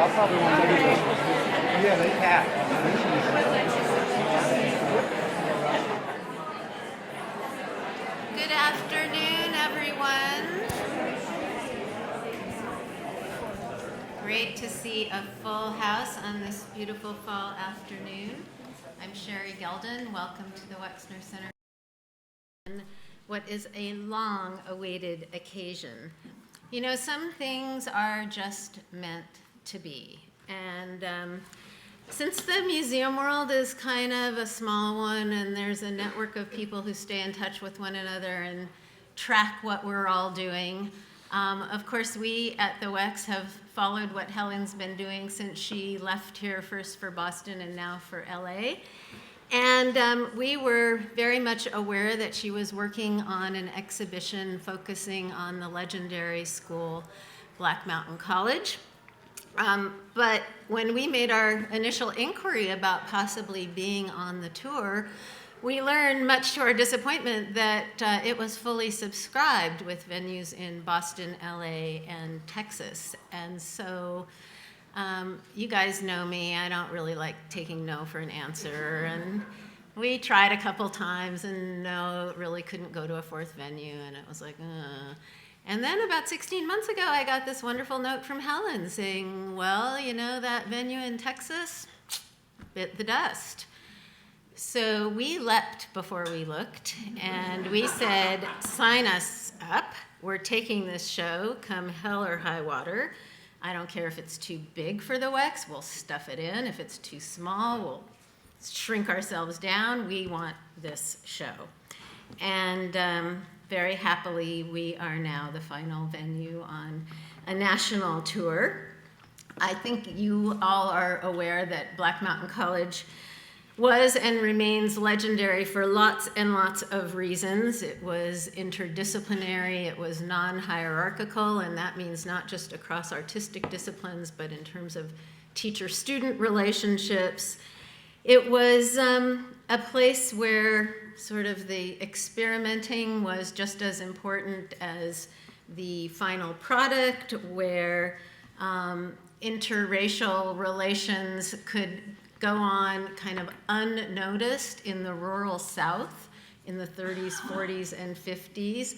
I'll probably want to do this. Yeah, they have. Good afternoon, everyone. Great to see a full house on this beautiful fall afternoon. I'm Sherry Gelden. Welcome to the Wexner Center. What is a long-awaited occasion. You know, some things are just meant to be. And since the museum world is kind of a small one and there's a network of people who stay in touch with one another and track what we're all doing, of course we at the Wex have followed what Helen's been doing since she left here, first for Boston and now for LA. And we were very much aware that she was working on an exhibition focusing on the legendary school, Black Mountain College. But when we made our initial inquiry about possibly being on the tour, we learned, much to our disappointment, that it was fully subscribed with venues in Boston, LA, and Texas. And so you guys know me, I don't really like taking no for an answer. And we tried a couple times and no, really couldn't go to a fourth venue. And it was like, And then about 16 months ago, I got this wonderful note from Helen saying, well, you know, that venue in Texas bit the dust. So we leapt before we looked, and we said, sign us up. We're taking this show, come hell or high water. I don't care if it's too big for the Wex, we'll stuff it in. If it's too small, we'll shrink ourselves down. We want this show. And very happily, we are now the final venue on a national tour. I think you all are aware that Black Mountain College was and remains legendary for lots and lots of reasons. It was interdisciplinary, it was non-hierarchical, and that means not just across artistic disciplines, but in terms of teacher-student relationships. It was a place where sort of the experimenting was just as important as the final product, where interracial relations could go on kind of unnoticed in the rural South in the 30s, 40s, and 50s.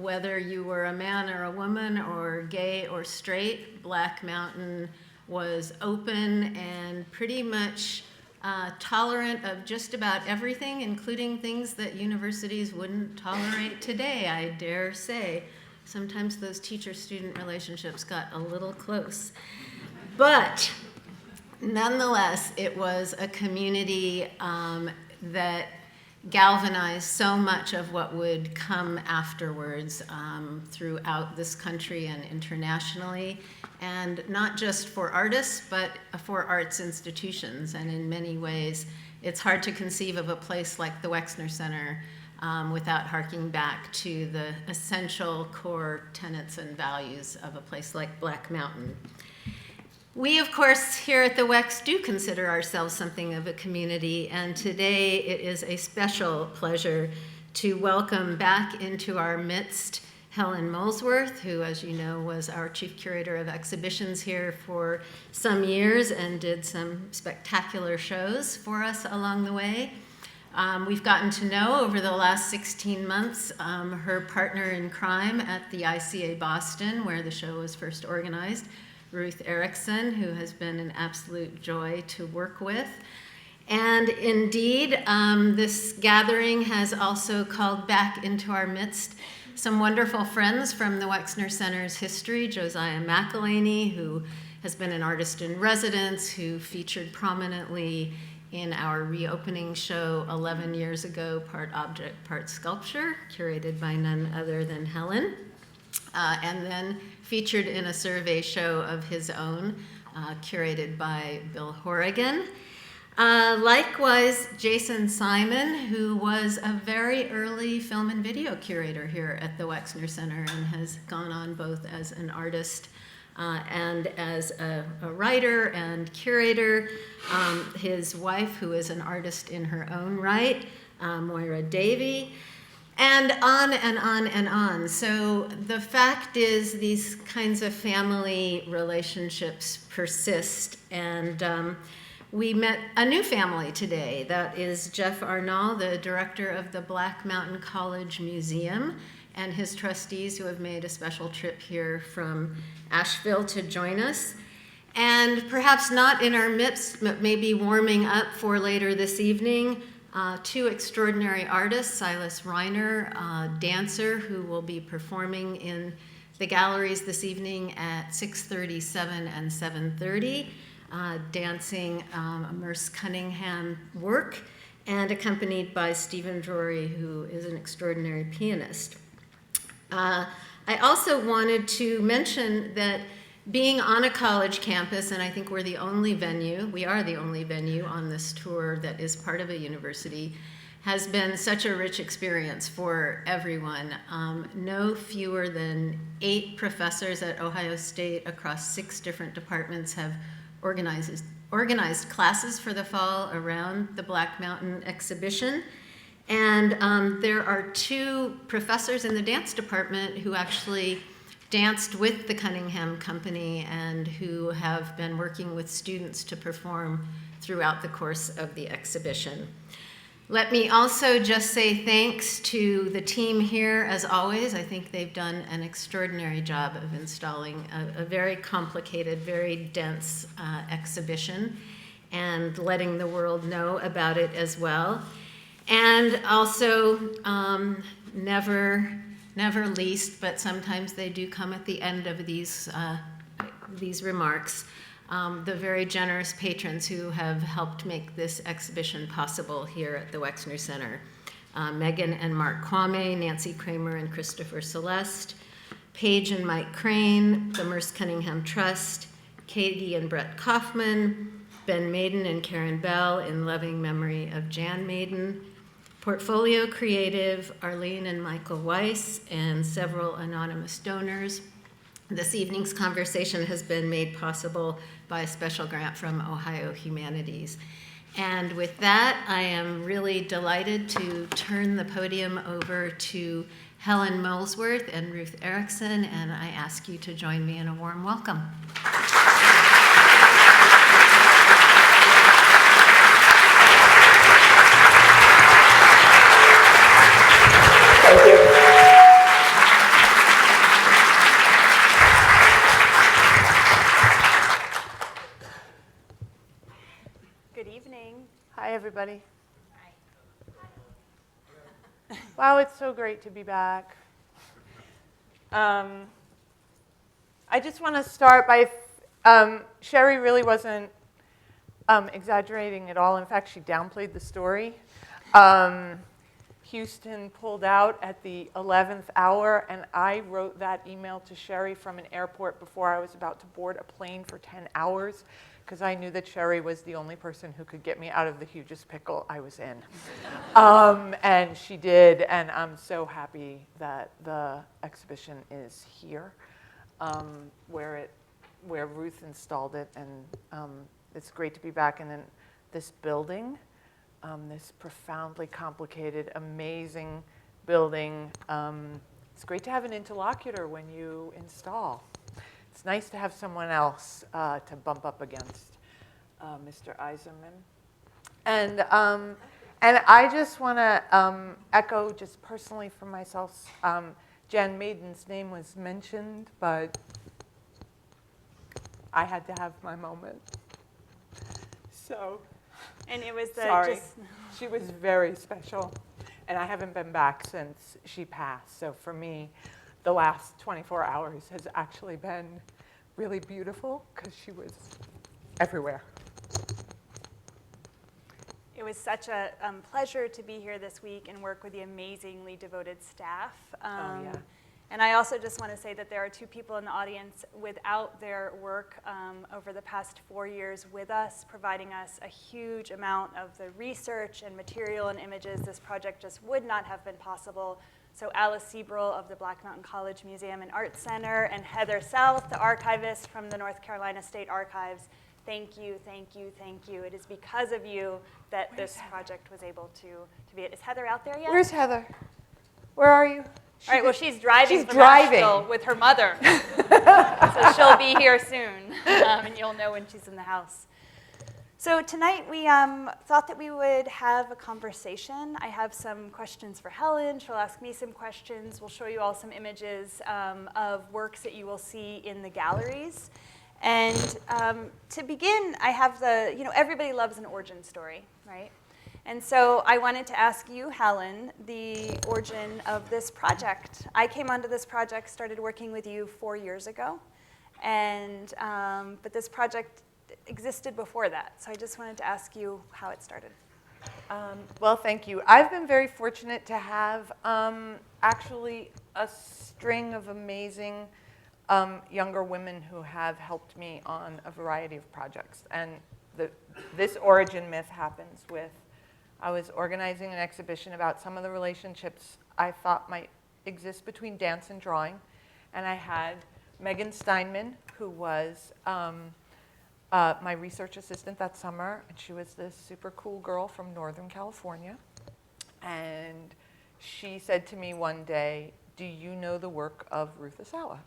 Whether you were a man or a woman or gay or straight, Black Mountain was open and pretty much tolerant of just about everything, including things that universities wouldn't tolerate today, I dare say. Sometimes those teacher-student relationships got a little close. But nonetheless, it was a community that galvanized so much of what would come afterwards throughout this country and internationally, and not just for artists, but for arts institutions. And in many ways, it's hard to conceive of a place like the Wexner Center without harking back to the essential core tenets and values of a place like Black Mountain. We, of course, here at the Wex do consider ourselves something of a community, and today it is a special pleasure to welcome back into our midst Helen Molesworth, who, as you know, was our chief curator of exhibitions here for some years and did some spectacular shows for us along the way. We've gotten to know over the last 16 months her partner in crime at the ICA Boston, where the show was first organized, Ruth Erickson, who has been an absolute joy to work with. And indeed, this gathering has also called back into our midst some wonderful friends from the Wexner Center's history, Josiah McElhaney, who has been an artist in residence, who featured prominently in our reopening show 11 years ago, part object, part sculpture, curated by none other than Helen. And then featured in a survey show of his own, curated by Bill Horrigan. Likewise, Jason Simon, who was a very early film and video curator here at the Wexner Center and has gone on both as an artist and as a writer and curator. His wife, who is an artist in her own right, Moira Davey. And on and on and on. So the fact is these kinds of family relationships persist. And we met a new family today. That is Jeff Arnall, the director of the Black Mountain College Museum, and his trustees who have made a special trip here from Asheville to join us. And perhaps not in our midst, but maybe warming up for later this evening, two extraordinary artists, Silas Reiner, a dancer who will be performing in the galleries this evening at 6:37 and 7:30, dancing a Merce Cunningham work, and accompanied by Stephen Drury, who is an extraordinary pianist. I also wanted to mention that being on a college campus, and I think we are the only venue on this tour that is part of a university, has been such a rich experience for everyone. No fewer than 8 professors at Ohio State across 6 different departments have organized classes for the fall around the Black Mountain exhibition. And there are 2 professors in the dance department who actually danced with the Cunningham Company and who have been working with students to perform throughout the course of the exhibition. Let me also just say thanks to the team here, as always. I think they've done an extraordinary job of installing a very complicated, very dense exhibition and letting the world know about it as well. And also, never least, but sometimes they do come at the end of these remarks, the very generous patrons who have helped make this exhibition possible here at the Wexner Center. Megan and Mark Kwame, Nancy Kramer and Christopher Celeste, Paige and Mike Crane, the Merce Cunningham Trust, Katie and Brett Kaufman, Ben Maiden and Karen Bell in loving memory of Jan Maiden, Portfolio Creative, Arlene and Michael Weiss, and several anonymous donors. This evening's conversation has been made possible by a special grant from Ohio Humanities. And with that, I am really delighted to turn the podium over to Helen Molesworth and Ruth Erickson, and I ask you to join me in a warm welcome. Thank you. Good evening. Hi, everybody. Hi. Wow, it's so great to be back. I just want to start by, Sherry really wasn't exaggerating at all. In fact, she downplayed the story. Houston pulled out at the 11th hour, and I wrote that email to Sherry from an airport before I was about to board a plane for 10 hours, because I knew that Sherry was the only person who could get me out of the hugest pickle I was in. And she did, and I'm so happy that the exhibition is here, where Ruth installed it, and it's great to be back in this building. This profoundly complicated, amazing building. It's great to have an interlocutor when you install. It's nice to have someone else to bump up against, Mr. Eiserman. And I just want to echo, just personally for myself, Jan Maiden's name was mentioned, but I had to have my moment. So. And it was Sorry. She was very special, and I haven't been back since she passed. So for me, the last 24 hours has actually been really beautiful because she was everywhere. It was such a pleasure to be here this week and work with the amazingly devoted staff. Yeah. And I also just want to say that there are 2 people in the audience without their work over the past 4 years with us, providing us a huge amount of the research and material and images. This project just would not have been possible. So Alice Sebrel of the Black Mountain College Museum and Art Center, and Heather South, the archivist from the North Carolina State Archives, thank you, thank you, thank you. It is because of you that this project was able to be it. Is Heather out there yet? Where's Heather? Where are you? All right, well, she's driving She's from driving. Asheville with her mother. So she'll be here soon, and you'll know when she's in the house. So tonight we thought that we would have a conversation. I have some questions for Helen. She'll ask me some questions. We'll show you all some images of works that you will see in the galleries. And to begin, I have everybody loves an origin story, right? And so I wanted to ask you, Helen, the origin of this project. I came onto this project, started working with you 4 years ago, and but this project existed before that. So I just wanted to ask you how it started. Well, thank you. I've been very fortunate to have actually a string of amazing younger women who have helped me on a variety of projects. And this origin myth happens with, I was organizing an exhibition about some of the relationships I thought might exist between dance and drawing. And I had Megan Steinman, who was my research assistant that summer. And she was this super cool girl from Northern California. And she said to me one day, "Do you know the work of Ruth Erickson?"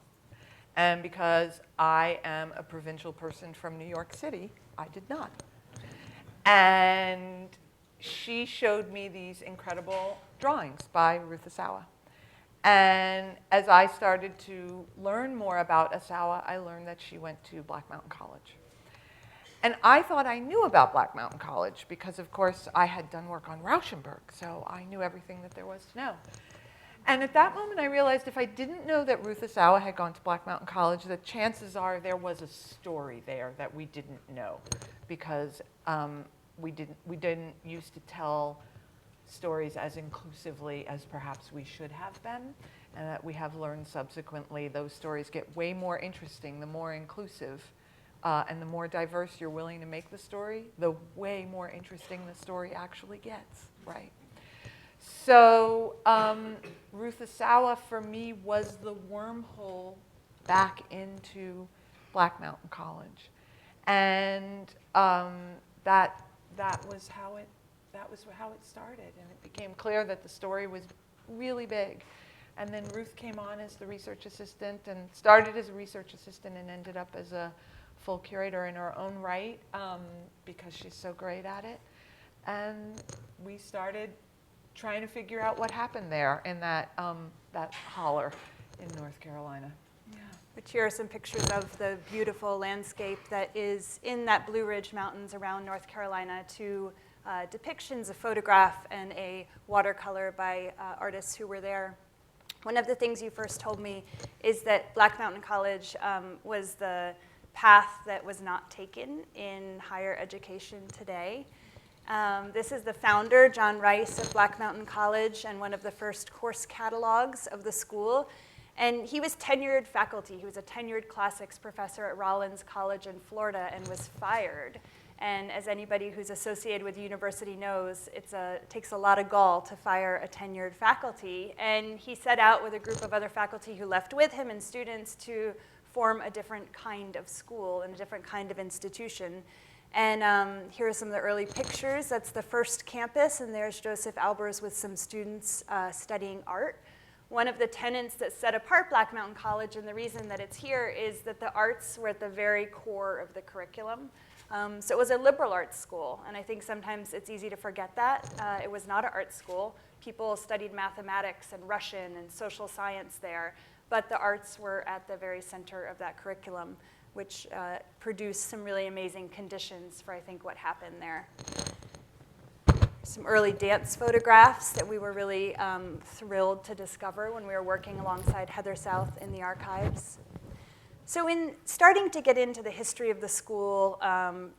And because I am a provincial person from New York City, I did not. And she showed me these incredible drawings by Ruth Erickson. And as I started to learn more about Asawa, I learned that she went to Black Mountain College. And I thought I knew about Black Mountain College because, of course, I had done work on Rauschenberg, so I knew everything that there was to know. And at that moment, I realized if I didn't know that Ruth Erickson had gone to Black Mountain College, the chances are there was a story there that we didn't know, because we didn't used to tell stories as inclusively as perhaps we should have been, and that we have learned subsequently those stories get way more interesting the more inclusive and the more diverse you're willing to make the story, the way more interesting the story actually gets, right? So Ruth Erickson for me was the wormhole back into Black Mountain College, and that was how it started, and it became clear that the story was really big. And then Ruth came on as the research assistant, and started as a research assistant and ended up as a full curator in her own right, because she's so great at it. And we started trying to figure out what happened there in that holler in North Carolina. Yeah. Which here are some pictures of the beautiful landscape that is in that Blue Ridge Mountains around North Carolina, to depictions, a photograph, and a watercolor by artists who were there. One of the things you first told me is that Black Mountain College was the path that was not taken in higher education today. This is the founder, John Rice, of Black Mountain College, and one of the first course catalogs of the school. And he was tenured faculty. He was a tenured classics professor at Rollins College in Florida and was fired. And as anybody who's associated with the university knows, it takes a lot of gall to fire a tenured faculty. And he set out with a group of other faculty who left with him and students to form a different kind of school and a different kind of institution. And here are some of the early pictures. That's the first campus, and there's Joseph Albers with some students studying art. One of the tenets that set apart Black Mountain College, and the reason that it's here, is that the arts were at the very core of the curriculum. So it was a liberal arts school, and I think sometimes it's easy to forget that. It was not an art school. People studied mathematics and Russian and social science there, but the arts were at the very center of that curriculum, which produced some really amazing conditions for, I think, what happened there. Some early dance photographs that we were really thrilled to discover when we were working alongside Heather South in the archives. So in starting to get into the history of the school,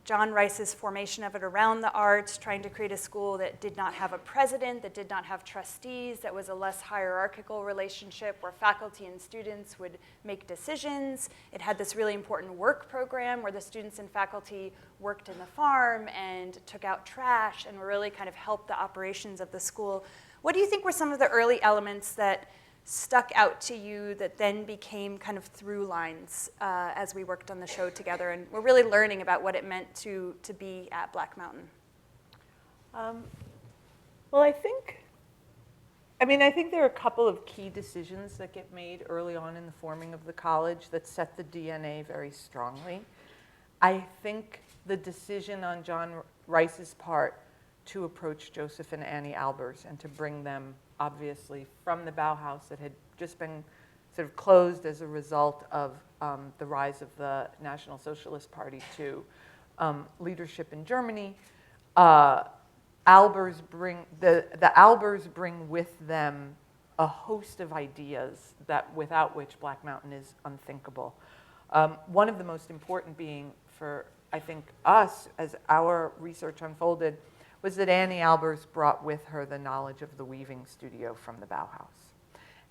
John Rice's formation of it around the arts, trying to create a school that did not have a president, that did not have trustees, that was a less hierarchical relationship where faculty and students would make decisions. It had this really important work program where the students and faculty worked in the farm and took out trash and really kind of helped the operations of the school. What do you think were some of the early elements that stuck out to you that then became kind of through lines as we worked on the show together, and we're really learning about what it meant to be at Black Mountain? Well, I think I mean, I think there are a couple of key decisions that get made early on in the forming of the college that set the DNA very strongly. I think the decision on John Rice's part to approach Joseph and Annie Albers and to bring them, obviously, from the Bauhaus that had just been sort of closed as a result of the rise of the National Socialist Party to leadership in Germany. Albers the Albers bring with them a host of ideas that without which Black Mountain is unthinkable. One of the most important being for, I think, us as our research unfolded was that Annie Albers brought with her the knowledge of the weaving studio from the Bauhaus.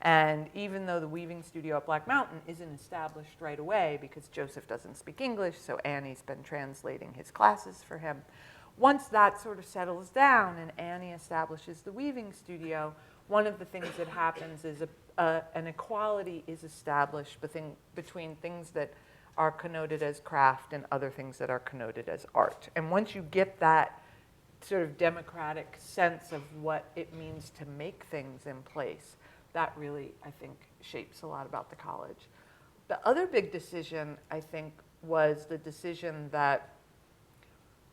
And even though the weaving studio at Black Mountain isn't established right away because Joseph doesn't speak English, so Annie's been translating his classes for him. Once that sort of settles down and Annie establishes the weaving studio, one of the things that happens is an equality is established between things that are connoted as craft and other things that are connoted as art. And once you get that sort of democratic sense of what it means to make things in place, that really, I think, shapes a lot about the college. The other big decision, I think, was the decision that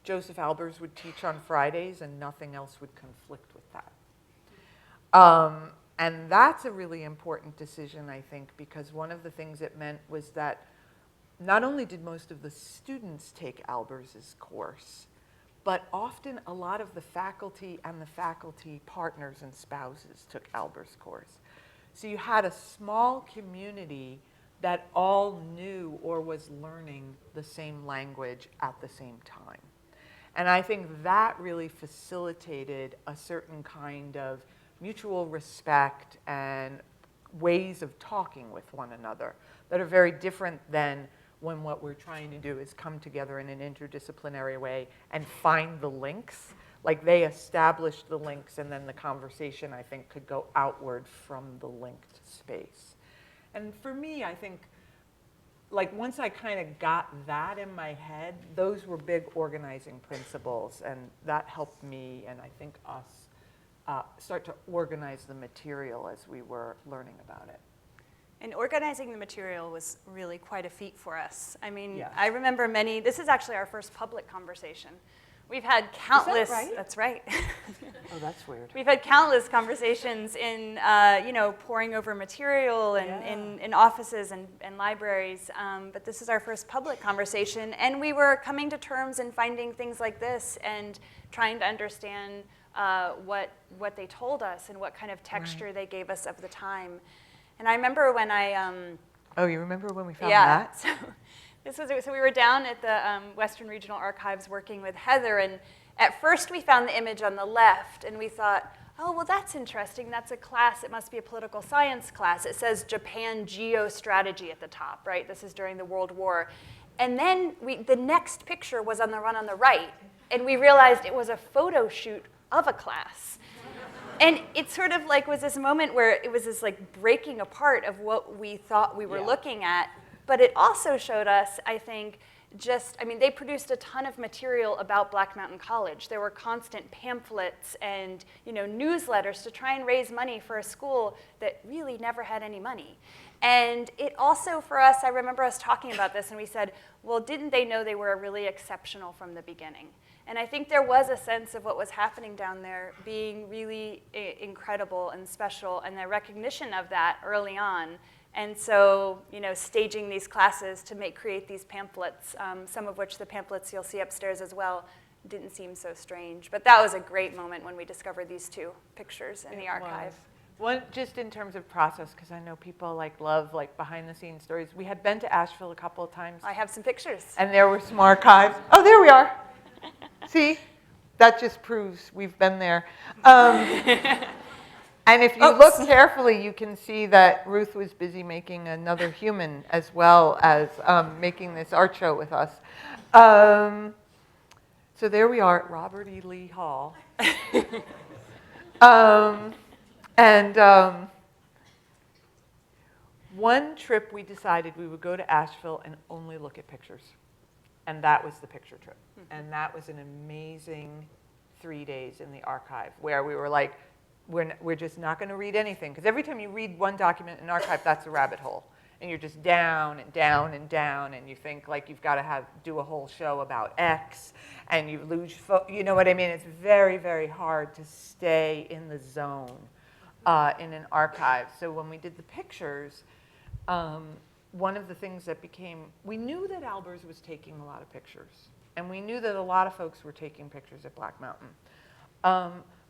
Joseph Albers would teach on Fridays and nothing else would conflict with that. And that's a really important decision, I think, because one of the things it meant was that not only did most of the students take Albers' course, but often a lot of the faculty and the faculty partners and spouses took Albers' course. So you had a small community that all knew or was learning the same language at the same time. And I think that really facilitated a certain kind of mutual respect and ways of talking with one another that are very different than when what we're trying to do is come together in an interdisciplinary way and find the links. Like they established the links and then the conversation, I think, could go outward from the linked space. And for me, I think, like once I kind of got that in my head, those were big organizing principles, and that helped me and I think us start to organize the material as we were learning about it. And organizing the material was really quite a feat for us. I mean, Yes. I remember this is actually our first public conversation. We've had countless. Is that right? That's right. Oh, that's weird. We've had countless conversations in, poring over material and Yeah. in offices and libraries. But this is our first public conversation, and we were coming to terms and finding things like this and trying to understand what they told us and what kind of texture they gave us of the time. And I remember when Oh, you remember when we found that? So we were down at the Western Regional Archives working with Heather, and at first we found the image on the left, and we thought, oh, well, that's interesting. That's a class. It must be a political science class. It says Japan Geostrategy at the top, right? This is during the World War. And then the next picture was on the one on the right, and we realized it was a photo shoot of a class. And it sort of like was this moment where it was this like breaking apart of what we thought we were looking at. But it also showed us, I think, they produced a ton of material about Black Mountain College. There were constant pamphlets and, newsletters to try and raise money for a school that really never had any money. And it also, for us, I remember us talking about this, and we said, well, didn't they know they were really exceptional from the beginning? And I think there was a sense of what was happening down there being really incredible and special, and the recognition of that early on. And so, staging these classes to create these pamphlets, some of which the pamphlets you'll see upstairs as well, didn't seem so strange. But that was a great moment when we discovered these two pictures in the archive. One, just in terms of process, because I know people love behind-the-scenes stories. We had been to Asheville a couple of times. I have some pictures. And there were some archives. Oh, there we are. See? That just proves we've been there. And if you look carefully, you can see that Ruth was busy making another human as well as making this art show with us. So there we are at Robert E. Lee Hall. One trip we decided we would go to Asheville and only look at pictures. And that was the picture trip. And that was an amazing 3 days in the archive where we were like, we're just not going to read anything. Because every time you read one document in an archive, that's a rabbit hole. And you're just down and down and down, and you think like you've got to do a whole show about X, and you lose, you know what I mean? It's very, very hard to stay in the zone in an archive. So when we did the pictures, one of the things that we knew that Albers was taking a lot of pictures, and we knew that a lot of folks were taking pictures at Black Mountain.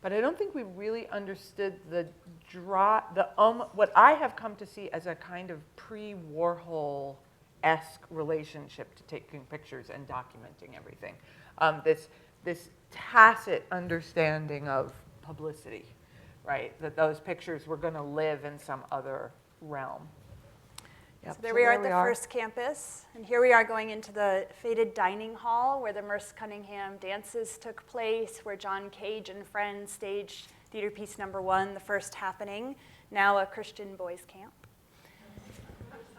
But I don't think we really understood what I have come to see as a kind of pre-Warhol-esque relationship to taking pictures and documenting everything. This tacit understanding of publicity, right? That those pictures were going to live in some other realm. Yep. So there we are at the first campus, and here we are going into the faded dining hall where the Merce Cunningham dances took place, where John Cage and friends staged theater piece #1, The First Happening, now a Christian boys' camp.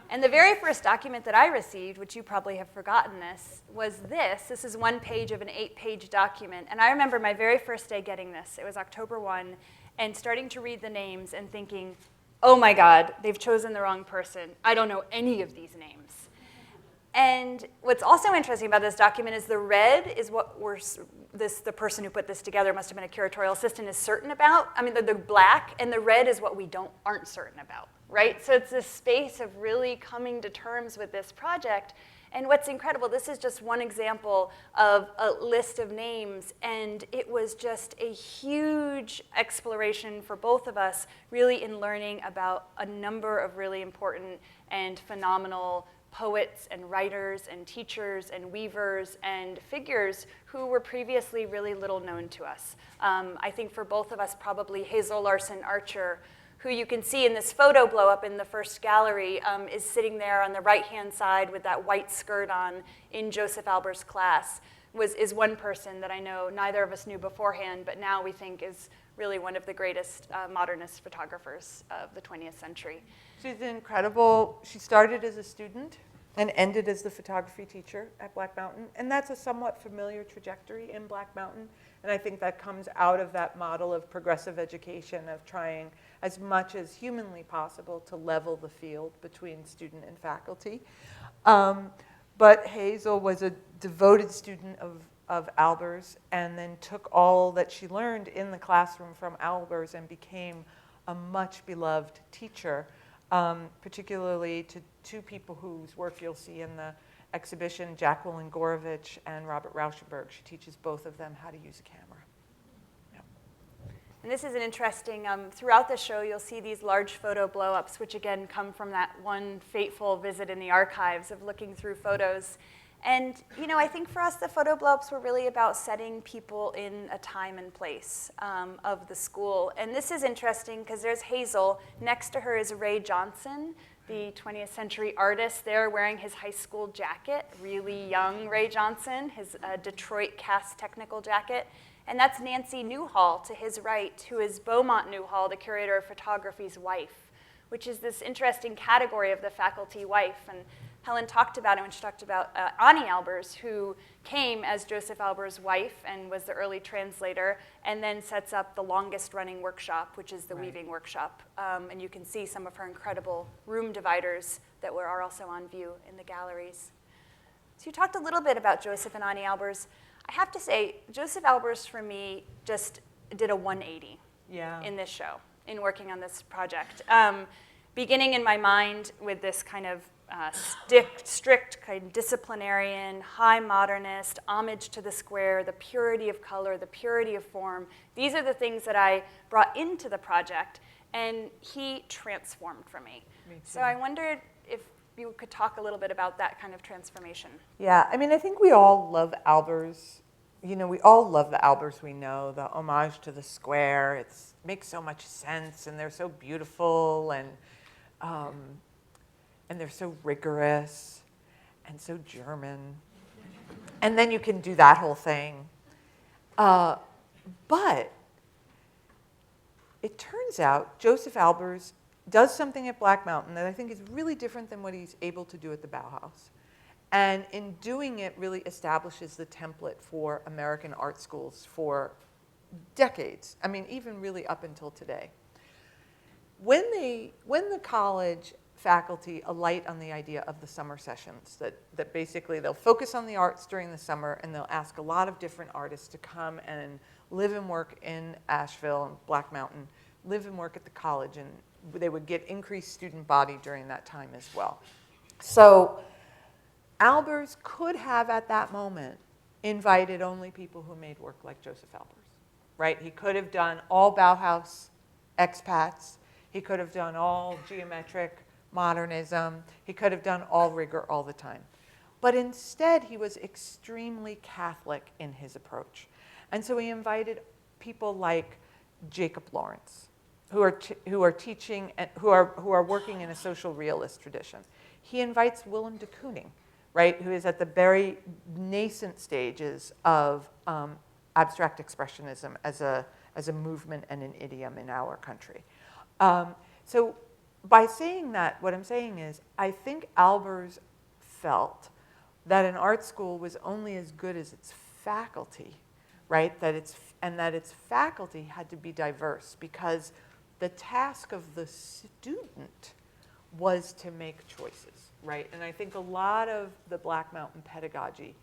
And the very first document that I received, which you probably have forgotten this, was this. This is 1 page of an 8-page document, and I remember my very first day getting this. It was October 1, and starting to read the names and thinking, oh my God, they've chosen the wrong person. I don't know any of these names. And what's also interesting about this document is the red is what the person who put this together, must have been a curatorial assistant, is certain about. I mean, the black, and the red is what we aren't certain about, right? So it's this space of really coming to terms with this project. And what's incredible, this is just one example of a list of names, and it was just a huge exploration for both of us, really in learning about a number of really important and phenomenal poets and writers and teachers and weavers and figures who were previously really little known to us. I think for both of us, probably Hazel, Larson, Archer, who you can see in this photo blow up in the first gallery, is sitting there on the right-hand side with that white skirt on in Joseph Albers' class, is one person that I know neither of us knew beforehand, but now we think is really one of the greatest modernist photographers of the 20th century. She's incredible. She started as a student and ended as the photography teacher at Black Mountain, and that's a somewhat familiar trajectory in Black Mountain. And I think that comes out of that model of progressive education, of trying as much as humanly possible to level the field between student and faculty. But Hazel was a devoted student of Albers, and then took all that she learned in the classroom from Albers and became a much beloved teacher, particularly to two people whose work you'll see in the exhibition, Jacqueline Gorovich and Robert Rauschenberg. She teaches both of them how to use a camera. Yep. And this is an interesting, throughout the show you'll see these large photo blow-ups, which again come from that one fateful visit in the archives of looking through photos. And you know, I think for us the photo blow-ups were really about setting people in a time and place of the school. And this is interesting because there's Hazel, next to her is Ray Johnson, the 20th century artist there wearing his high school jacket, really young Ray Johnson, his Detroit cast technical jacket. And that's Nancy Newhall to his right, who is Beaumont Newhall, the curator of photography's wife, which is this interesting category of the faculty wife. And Helen talked about it when she talked about Ani Albers, who came as Joseph Albers' wife and was the early translator, and then sets up the longest running workshop, which is the weaving workshop. And you can see some of her incredible room dividers that are also on view in the galleries. So you talked a little bit about Joseph and Ani Albers. I have to say, Joseph Albers for me just did a 180 in this show, in working on this project. Beginning in my mind with this kind of strict kind of disciplinarian, high modernist, homage to the square, the purity of color, the purity of form. These are the things that I brought into the project, and he transformed for me. So I wondered if you could talk a little bit about that kind of transformation. Yeah, I mean, I think we all love Albers. You know, we all love the Albers we know, the homage to the square. It makes so much sense, and they're so beautiful, and they're so rigorous and so German. And then you can do that whole thing. But it turns out Joseph Albers does something at Black Mountain that I think is really different than what he's able to do at the Bauhaus. And in doing it, really establishes the template for American art schools for decades, I mean, even really up until today. When the college faculty alight on the idea of the summer sessions, that basically they'll focus on the arts during the summer and they'll ask a lot of different artists to come and live and work in Asheville and Black Mountain, live and work at the college, and they would get increased student body during that time as well. So Albers could have at that moment invited only people who made work like Joseph Albers, right? He could have done all Bauhaus expats. He could have done all geometric modernism. He could have done all rigor all the time. But instead, he was extremely Catholic in his approach. And so he invited people like Jacob Lawrence, who are teaching and who are working in a social realist tradition. He invites Willem de Kooning, right, who is at the very nascent stages of abstract expressionism as a movement and an idiom in our country. So by saying that, what I'm saying is, I think Albers felt that an art school was only as good as its faculty, right? That its faculty had to be diverse, because the task of the student was to make choices, right? And I think a lot of the Black Mountain pedagogy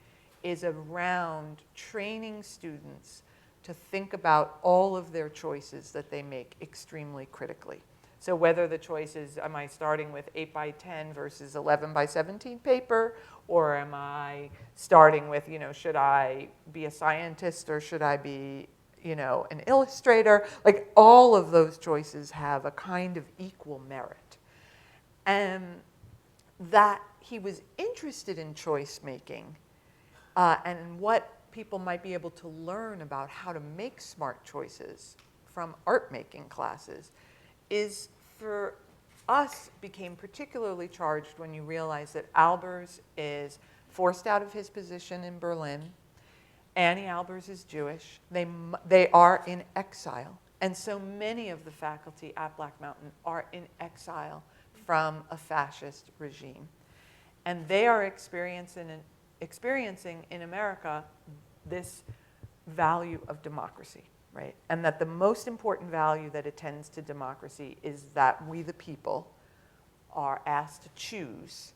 is around training students to think about all of their choices that they make extremely critically. So whether the choice is, am I starting with 8 by 10 versus 11 by 17 paper, or am I starting with, should I be a scientist or should I be, an illustrator? Like, all of those choices have a kind of equal merit. And that he was interested in choice making and what people might be able to learn about how to make smart choices from art making classes is, for us, became particularly charged when you realize that Albers is forced out of his position in Berlin. Annie Albers is Jewish. They are in exile. And so many of the faculty at Black Mountain are in exile from a fascist regime. And they are experiencing in America this value of democracy, right? And that the most important value that attends to democracy is that we, the people, are asked to choose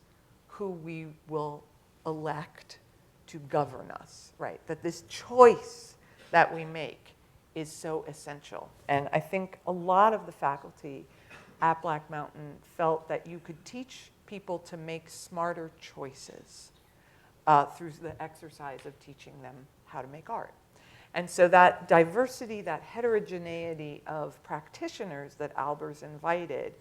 who we will elect to govern us, right? That this choice that we make is so essential. And I think a lot of the faculty at Black Mountain felt that you could teach people to make smarter choices through the exercise of teaching them how to make art. And so that diversity, that heterogeneity of practitioners that Albers invited,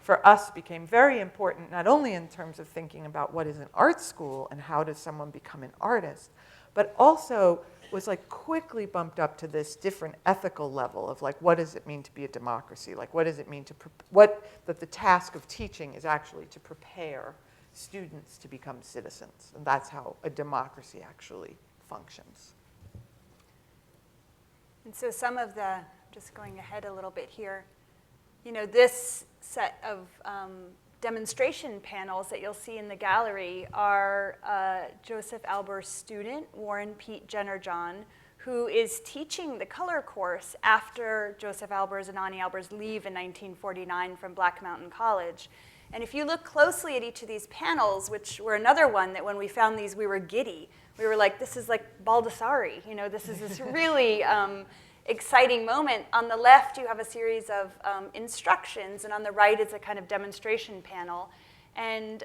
for us became very important, not only in terms of thinking about what is an art school and how does someone become an artist, but also was like quickly bumped up to this different ethical level of like, what does it mean to be a democracy? Like, what does it mean that the task of teaching is actually to prepare students to become citizens. And that's how a democracy actually functions. And so some of the, just going ahead a little bit here, this set of demonstration panels that you'll see in the gallery are Joseph Albers' student, Warren Pete Jenner-John, who is teaching the color course after Joseph Albers and Annie Albers leave in 1949 from Black Mountain College. And if you look closely at each of these panels, which were another one that when we found these, we were giddy. We were like, this is like Baldessari. This is this really exciting moment. On the left, you have a series of instructions, and on the right is a kind of demonstration panel. And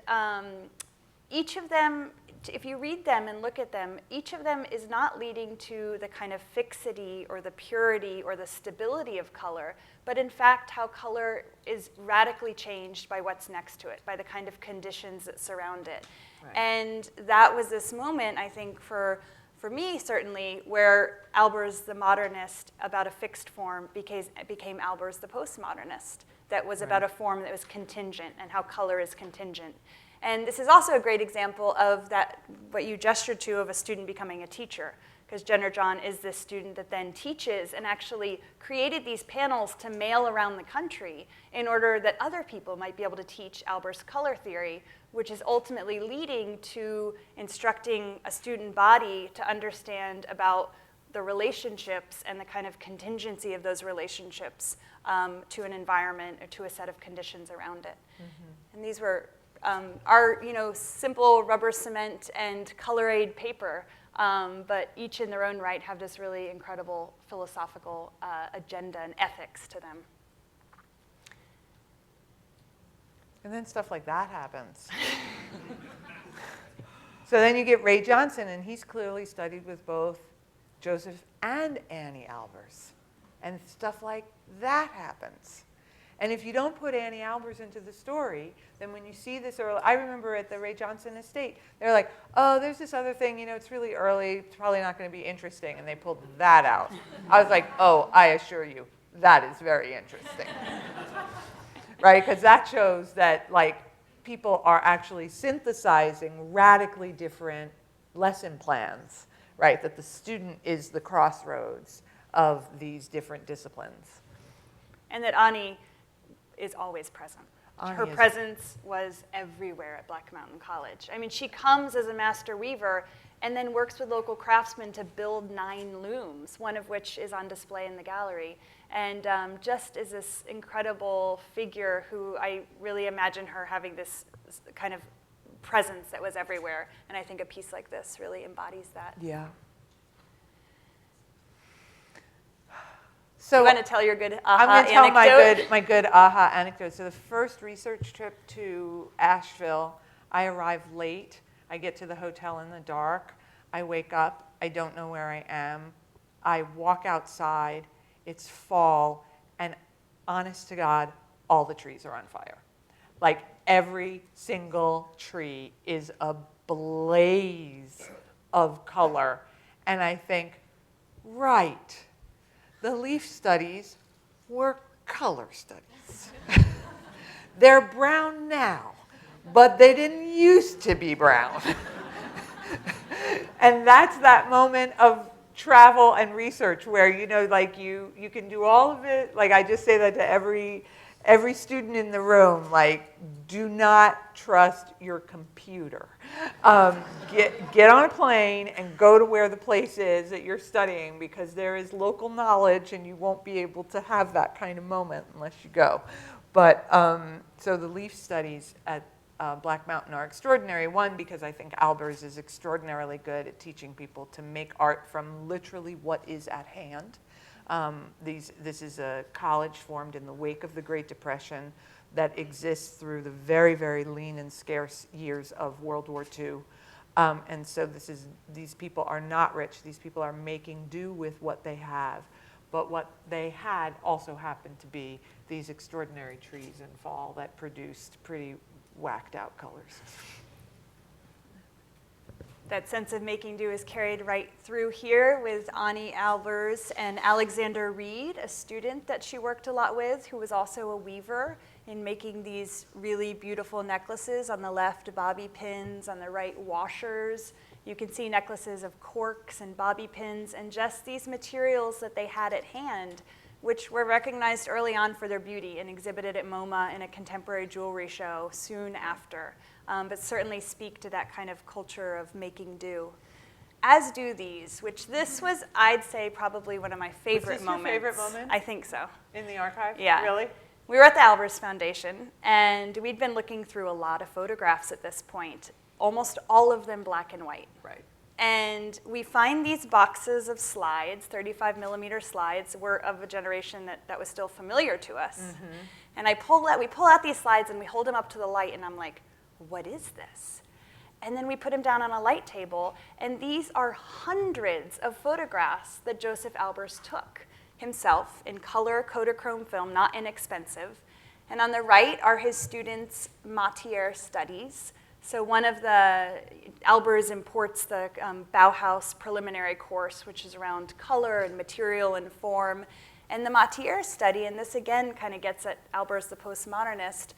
each of them, if you read them and look at them, each of them is not leading to the kind of fixity or the purity or the stability of color, but in fact how color is radically changed by what's next to it, by the kind of conditions that surround it. Right. And that was this moment, I think, for me, certainly, where Albers, the modernist, about a fixed form, became Albers, the postmodernist, that was about a form that was contingent and how color is contingent. And this is also a great example of that, what you gestured to, of a student becoming a teacher, because Jenner-John is this student that then teaches and actually created these panels to mail around the country in order that other people might be able to teach Albers' color theory, which is ultimately leading to instructing a student body to understand about the relationships and the kind of contingency of those relationships to an environment or to a set of conditions around it. Mm-hmm. And these were our, simple rubber cement and color aid paper, but each in their own right have this really incredible philosophical agenda and ethics to them. And then stuff like that happens. So then you get Ray Johnson, and he's clearly studied with both Joseph and Annie Albers. And stuff like that happens. And if you don't put Annie Albers into the story, then when you see this early, I remember at the Ray Johnson estate, they're like, oh, there's this other thing, it's really early, it's probably not going to be interesting, and they pulled that out. I was like, oh, I assure you, that is very interesting. Right, because that shows that, people are actually synthesizing radically different lesson plans, right? That the student is the crossroads of these different disciplines. And that Ani is always present. Her presence was everywhere at Black Mountain College. I mean, she comes as a master weaver and then works with local craftsmen to build 9 looms, one of which is on display in the gallery. And just is this incredible figure who I really imagine her having this kind of presence that was everywhere. And I think a piece like this really embodies that. Yeah. So you want to tell your good aha anecdote? I'm going to tell my my good aha anecdote. So the first research trip to Asheville, I arrive late. I get to the hotel in the dark. I wake up. I don't know where I am. I walk outside. It's fall. And honest to God, all the trees are on fire. Every single tree is a blaze of color. And I think, right. The leaf studies were color studies. They're brown now, but they didn't used to be brown. And that's that moment of travel and research where, you can do all of it. I just say that to every student in the room, do not trust your computer. Get on a plane and go to where the place is that you're studying, because there is local knowledge and you won't be able to have that kind of moment unless you go. But so the leaf studies at Black Mountain are extraordinary. One, because I think Albers is extraordinarily good at teaching people to make art from literally what is at hand. This is a college formed in the wake of the Great Depression that exists through the very, very lean and scarce years of World War II. And so these people are not rich. These people are making do with what they have. But what they had also happened to be these extraordinary trees in fall that produced pretty whacked out colors. That sense of making do is carried right through here with Ani Albers and Alexander Reed, a student that she worked a lot with, who was also a weaver in making these really beautiful necklaces. On the left, bobby pins, on the right, washers. You can see necklaces of corks and bobby pins, and just these materials that they had at hand, which were recognized early on for their beauty and exhibited at MoMA in a contemporary jewelry show soon after. But certainly speak to that kind of culture of making do. As do these, which this was, I'd say, probably one of my favorite moments. Your favorite moment? I think so. In the archive? Yeah. Really? We were at the Albers Foundation, and we'd been looking through a lot of photographs at this point, almost all of them black and white. Right. And we find these boxes of slides, 35 millimeter slides, were of a generation that was still familiar to us. Mm-hmm. And we pull out these slides and we hold them up to the light, and I'm like, what is this? And then we put them down on a light table, and these are hundreds of photographs that Joseph Albers took himself in color Kodachrome film, not inexpensive. And on the right are his students' Matière studies. So one of the, Albers imports the Bauhaus preliminary course, which is around color and material and form. And the Matière study, and this again kind of gets at Albers the postmodernist,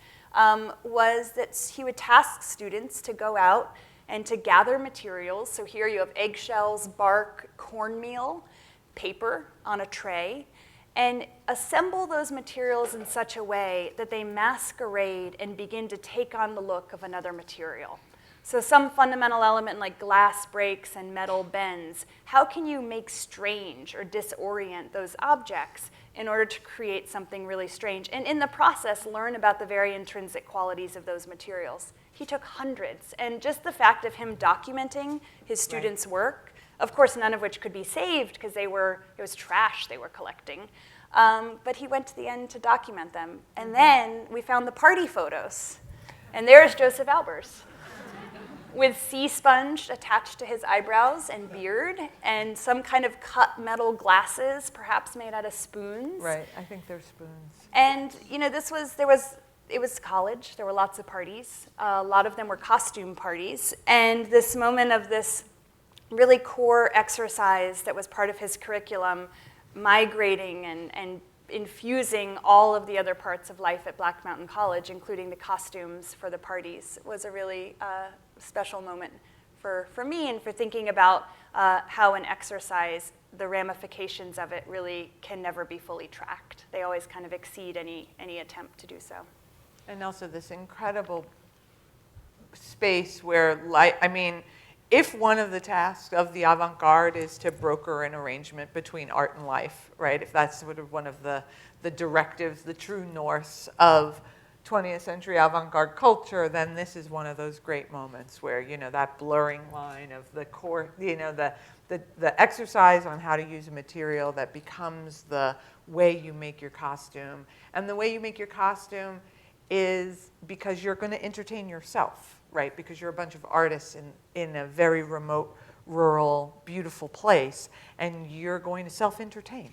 was that he would task students to go out and to gather materials. So here you have eggshells, bark, cornmeal, paper on a tray, and assemble those materials in such a way that they masquerade and begin to take on the look of another material. So some fundamental element like glass breaks and metal bends, how can you make strange or disorient those objects in order to create something really strange? And in the process, learn about the very intrinsic qualities of those materials. He took hundreds, and just the fact of him documenting his students' work, of course, none of which could be saved because it was trash they were collecting. But he went to the end to document them. And then we found the party photos. And there's Joseph Albers with sea sponge attached to his eyebrows and beard, and some kind of cut metal glasses, perhaps made out of spoons. Right, I think they're spoons. And it was college. There were lots of parties. A lot of them were costume parties. And this moment of this really core exercise that was part of his curriculum, migrating and infusing all of the other parts of life at Black Mountain College, including the costumes for the parties, was a really special moment for me and for thinking about how an exercise, the ramifications of it really can never be fully tracked. They always kind of exceed any attempt to do so. And also this incredible space where, if one of the tasks of the avant-garde is to broker an arrangement between art and life, right? If that's sort of one of the directives, the true north of 20th century avant-garde culture, then this is one of those great moments where, that blurring line of the core, the exercise on how to use a material that becomes the way you make your costume. And the way you make your costume is because you're going to entertain yourself, right? Because you're a bunch of artists in a very remote, rural, beautiful place, and you're going to self-entertain,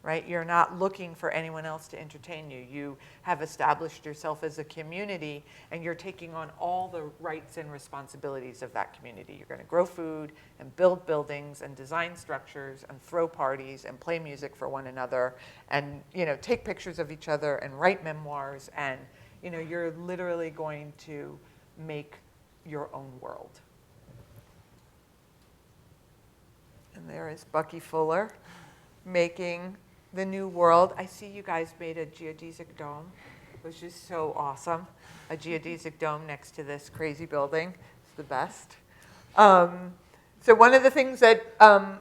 right? You're not looking for anyone else to entertain you. You have established yourself as a community, and you're taking on all the rights and responsibilities of that community. You're going to grow food and build buildings and design structures and throw parties and play music for one another and, take pictures of each other and write memoirs, and, you're literally going to make your own world. And there is Bucky Fuller making the new world. I see you guys made a geodesic dome, which is so awesome. A geodesic dome next to this crazy building. It's the best. So one of the things that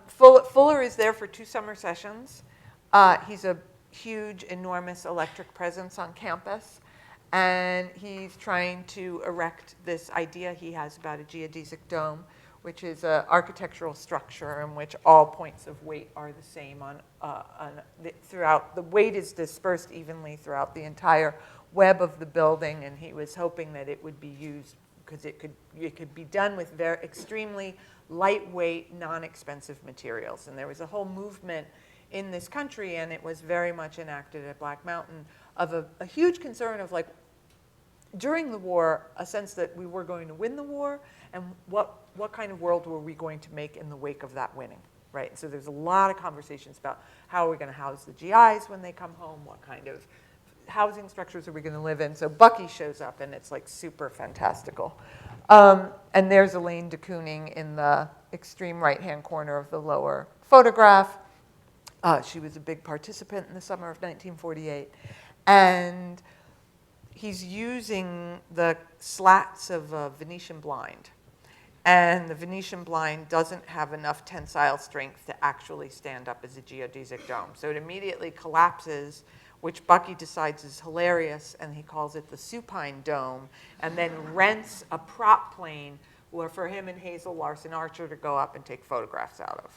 Fuller is there for 2 summer sessions. He's a huge, enormous electric presence on campus. And he's trying to erect this idea he has about a geodesic dome, which is an architectural structure in which all points of weight are the same throughout. The weight is dispersed evenly throughout the entire web of the building, and he was hoping that it would be used because it could be done with very extremely lightweight, non-expensive materials. And there was a whole movement in this country, and it was very much enacted at Black Mountain, of a huge concern of during the war, a sense that we were going to win the war, and what kind of world were we going to make in the wake of that winning, right? So there's a lot of conversations about how are we going to house the GIs when they come home, what kind of housing structures are we going to live in. So Bucky shows up, and it's super fantastical. And there's Elaine de Kooning in the extreme right-hand corner of the lower photograph. She was a big participant in the summer of 1948. And he's using the slats of a Venetian blind. And the Venetian blind doesn't have enough tensile strength to actually stand up as a geodesic dome. So it immediately collapses, which Bucky decides is hilarious, and he calls it the supine dome, and then rents a prop plane for him and Hazel, Larson Archer, to go up and take photographs out of.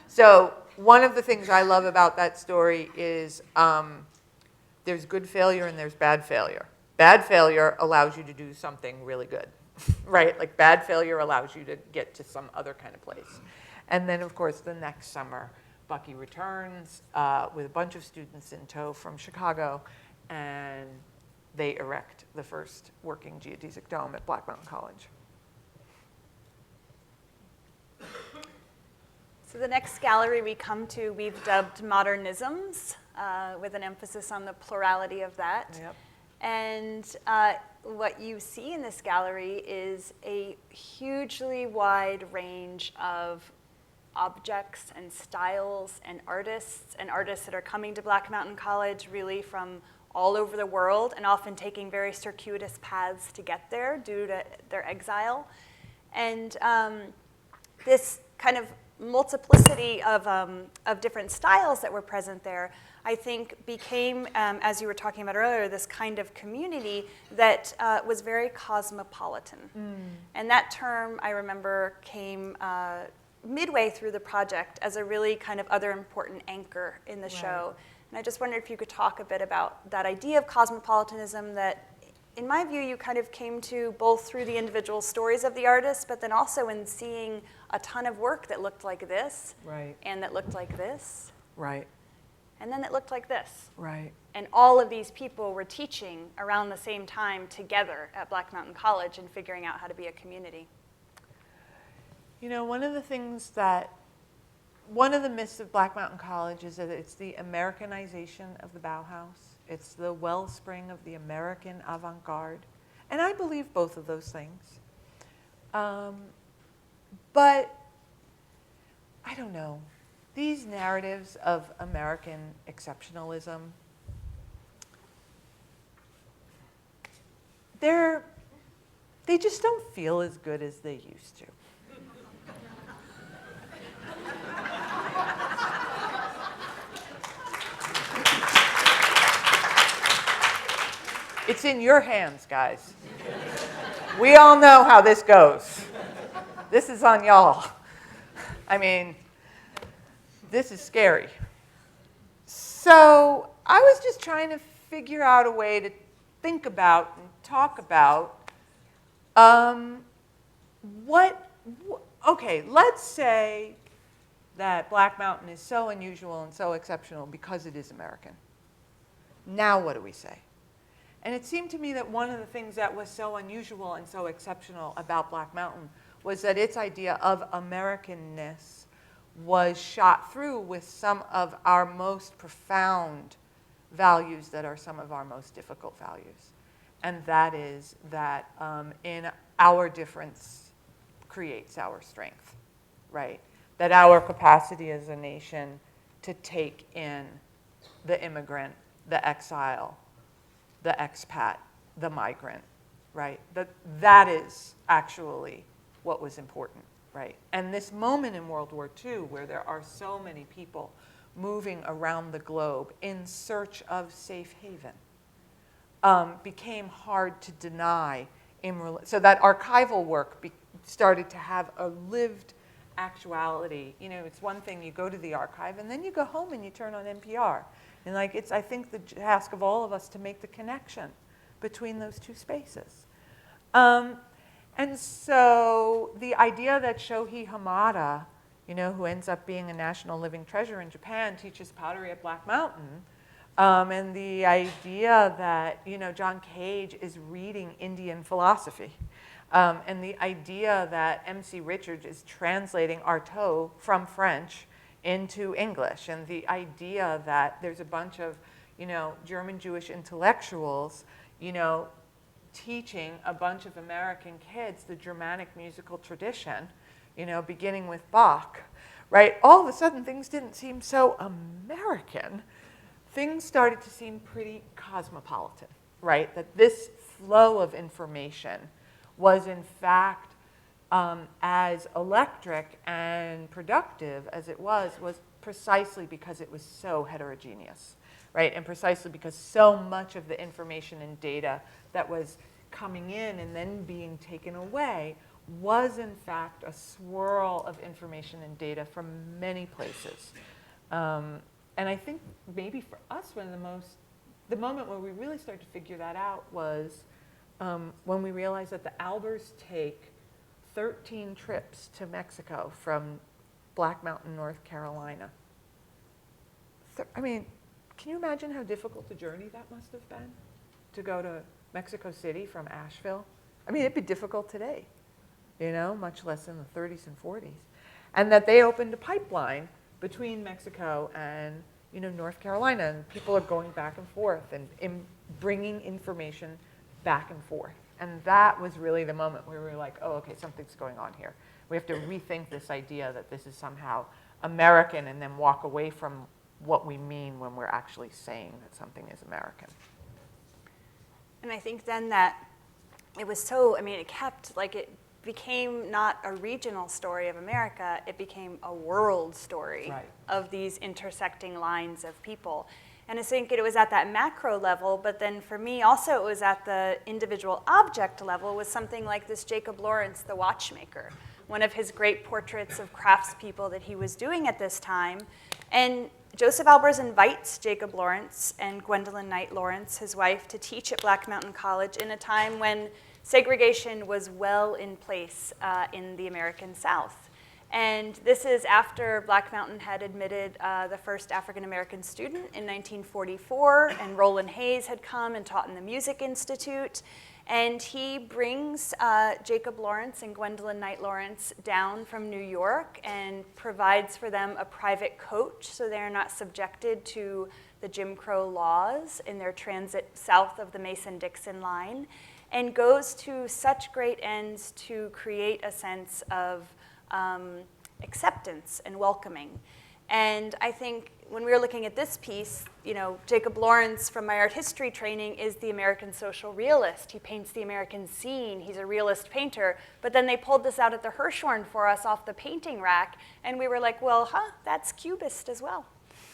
So one of the things I love about that story is there's good failure and there's bad failure. Bad failure allows you to do something really good, right? Bad failure allows you to get to some other kind of place. And then, of course, the next summer, Bucky returns with a bunch of students in tow from Chicago, and they erect the first working geodesic dome at Black Mountain College. So the next gallery we come to, we've dubbed Modernisms, with an emphasis on the plurality of that. Yep. And what you see in this gallery is a hugely wide range of objects and styles and artists that are coming to Black Mountain College really from all over the world, and often taking very circuitous paths to get there due to their exile. And this kind of multiplicity of different styles that were present there, I think became, as you were talking about earlier, this kind of community that was very cosmopolitan. And that term, I remember, came midway through the project as a really kind of other important anchor in the show. And I just wondered if you could talk a bit about that idea of cosmopolitanism that, in my view, you kind of came to both through the individual stories of the artists, but then also in seeing a ton of work that looked like this, and that looked like this, and then it looked like this. And all of these people were teaching around the same time together at Black Mountain College and figuring out how to be a community. You know, one of the myths of Black Mountain College is that it's the Americanization of the Bauhaus. It's the wellspring of the American avant-garde. And I believe both of those things. But I don't know. These narratives of American exceptionalism, they just don't feel as good as they used to. It's in your hands, guys. We all know how this goes. This is on y'all. I mean, this is scary. So I was just trying to figure out a way to think about and talk about okay, let's say that Black Mountain is so unusual and so exceptional because it is American. Now what do we say? And it seemed to me that one of the things that was so unusual and so exceptional about Black Mountain was that its idea of Americanness was shot through with some of our most profound values that are some of our most difficult values. And that is that in our difference creates our strength, right? That our capacity as a nation to take in the immigrant, the exile, the expat, the migrant, right? That is actually what was important, right? And this moment in World War II, where there are so many people moving around the globe in search of safe haven, became hard to deny. So that archival work started to have a lived actuality. You know, it's one thing you go to the archive, and then you go home and you turn on NPR. And like, it's, I think, the task of all of us to make the connection between those two spaces. And so the idea that Shohei Hamada, you know, who ends up being a national living treasure in Japan, teaches pottery at Black Mountain, and the idea that, you know, John Cage is reading Indian philosophy, and the idea that M.C. Richards is translating Artaud from French into English, and the idea that there's a bunch of, you know, German Jewish intellectuals, you know, teaching a bunch of American kids the Germanic musical tradition, you know, beginning with Bach, right? All of a sudden, things didn't seem so American. Things started to seem pretty cosmopolitan, right? That this flow of information was, in fact, as electric and productive as it was precisely because it was so heterogeneous, right? And precisely because so much of the information and data that was coming in and then being taken away was, in fact, a swirl of information and data from many places. And I think maybe for us, the moment where we really started to figure that out was when we realized that the Albers take 13 trips to Mexico from Black Mountain, North Carolina. I mean, can you imagine how difficult a journey that must have been to go to Mexico City from Asheville? I mean, it'd be difficult today, you know, much less in the 30s and 40s. And that they opened a pipeline between Mexico and, you know, North Carolina, and people are going back and forth and bringing information back and forth. And that was really the moment where we were like, oh, okay, something's going on here. We have to rethink this idea that this is somehow American and then walk away from what we mean when we're actually saying that something is American. And I think then that it was so, I mean, it kept, like, became not a regional story of America, it became a world story Right. of these intersecting lines of people. And I think it was at that macro level, but then for me also it was at the individual object level with something like this Jacob Lawrence, the watchmaker, one of his great portraits of craftspeople that he was doing at this time. And Joseph Albers invites Jacob Lawrence and Gwendolyn Knight Lawrence, his wife, to teach at Black Mountain College in a time when segregation was well in place in the American South. And this is after Black Mountain had admitted the first African-American student in 1944, and Roland Hayes had come and taught in the Music Institute. And he brings Jacob Lawrence and Gwendolyn Knight Lawrence down from New York and provides for them a private coach so they're not subjected to the Jim Crow laws in their transit south of the Mason-Dixon line, and goes to such great ends to create a sense of acceptance and welcoming. And I think when we were looking at this piece, you know, Jacob Lawrence, from my art history training, is the American social realist. He paints the American scene. He's a realist painter. But then they pulled this out at the Hirshhorn for us off the painting rack, and we were like, well, that's Cubist as well.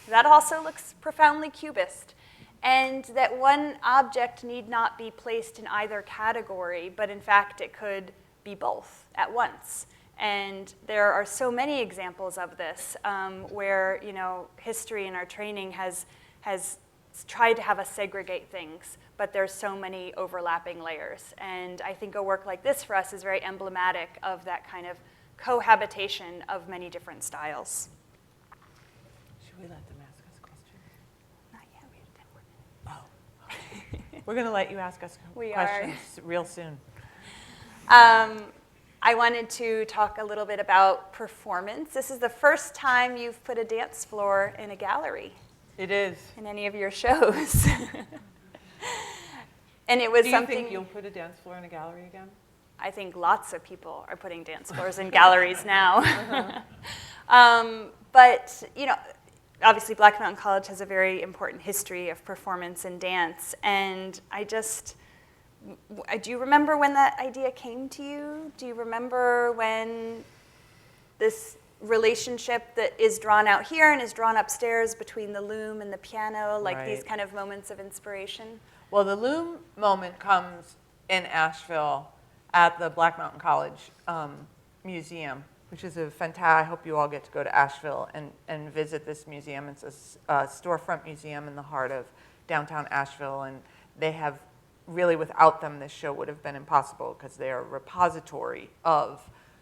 That also looks profoundly Cubist. And that one object need not be placed in either category, but in fact it could be both at once. And there are so many examples of this where, you know, history in our training has tried to have us segregate things, but there's so many overlapping layers. And I think a work like this for us is very emblematic of that kind of cohabitation of many different styles. Should we let them ask us questions? Not yet, we have 10 more minutes. Oh. We're going to let you ask us questions real soon. I wanted to talk a little bit about performance. This is the first time you've put a dance floor in a gallery. It is. In any of your shows. And it was Do you something. think you'll put a dance floor in a gallery again? I think lots of people are putting dance floors in galleries now. But, you know, obviously Black Mountain College has a very important history of performance and dance. And do you remember when that idea came to you? Do you remember when this relationship that is drawn out here and is drawn upstairs between the loom and the piano, like these kind of moments of inspiration? Well, the loom moment comes in Asheville at the Black Mountain College Museum, which is a fantastic. I hope you all get to go to Asheville and visit this museum. It's a storefront museum in the heart of downtown Asheville, and they have really, without them, this show would have been impossible because they are a repository of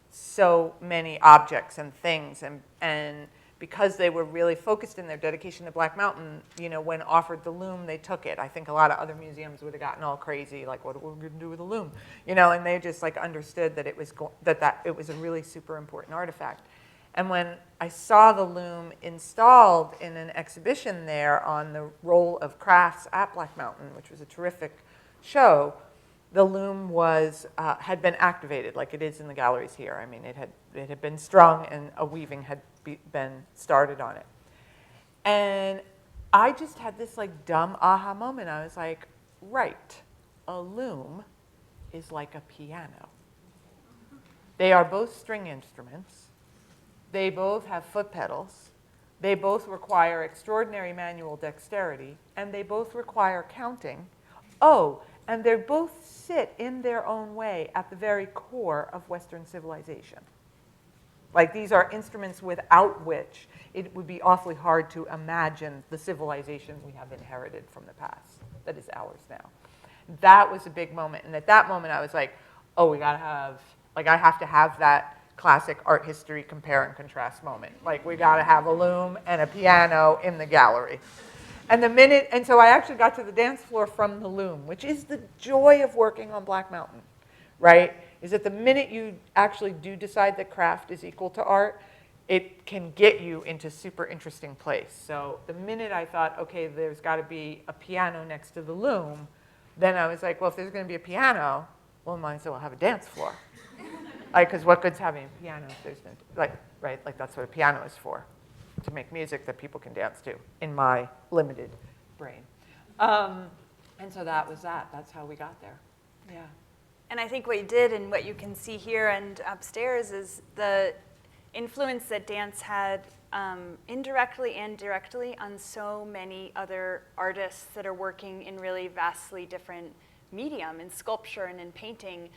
so many objects and things, and because they were really focused in their dedication to Black Mountain, you know, when offered the loom, they took it. I think a lot of other museums would have gotten all crazy, like, what are we going to do with the loom? You know, and they just like understood that it was that it was a really super important artifact. And when I saw the loom installed in an exhibition there on the role of crafts at Black Mountain, which was a terrific show, the loom was had been activated like it is in the galleries here. I mean, it had been strung and a weaving had been started on it. And I just had this like dumb aha moment. I was like, right, a loom is like a piano. They are both string instruments. They both have foot pedals. They both require extraordinary manual dexterity, and they both require counting. Oh, and they both sit in their own way at the very core of Western civilization. Like, these are instruments without which it would be awfully hard to imagine the civilization we have inherited from the past that is ours now. That was a big moment. And at that moment, I was like, oh, we gotta have, like, I have to have that classic art history compare and contrast moment. Like, we gotta have a loom and a piano in the gallery. And so I actually got to the dance floor from the loom, which is the joy of working on Black Mountain, right? Is that the minute you actually do decide that craft is equal to art, it can get you into super interesting place. So the minute I thought, okay, there's got to be a piano next to the loom, then I was like, well, if there's going to be a piano, well, might as well have a dance floor. Because what good's having a piano if there's no, like that's what a piano is for, to make music that people can dance to, in my limited brain. And so that was that. That's how we got there. Yeah. And I think what you did and what you can see here and upstairs is the influence that dance had indirectly and directly on so many other artists that are working in really vastly different medium, in sculpture and in painting,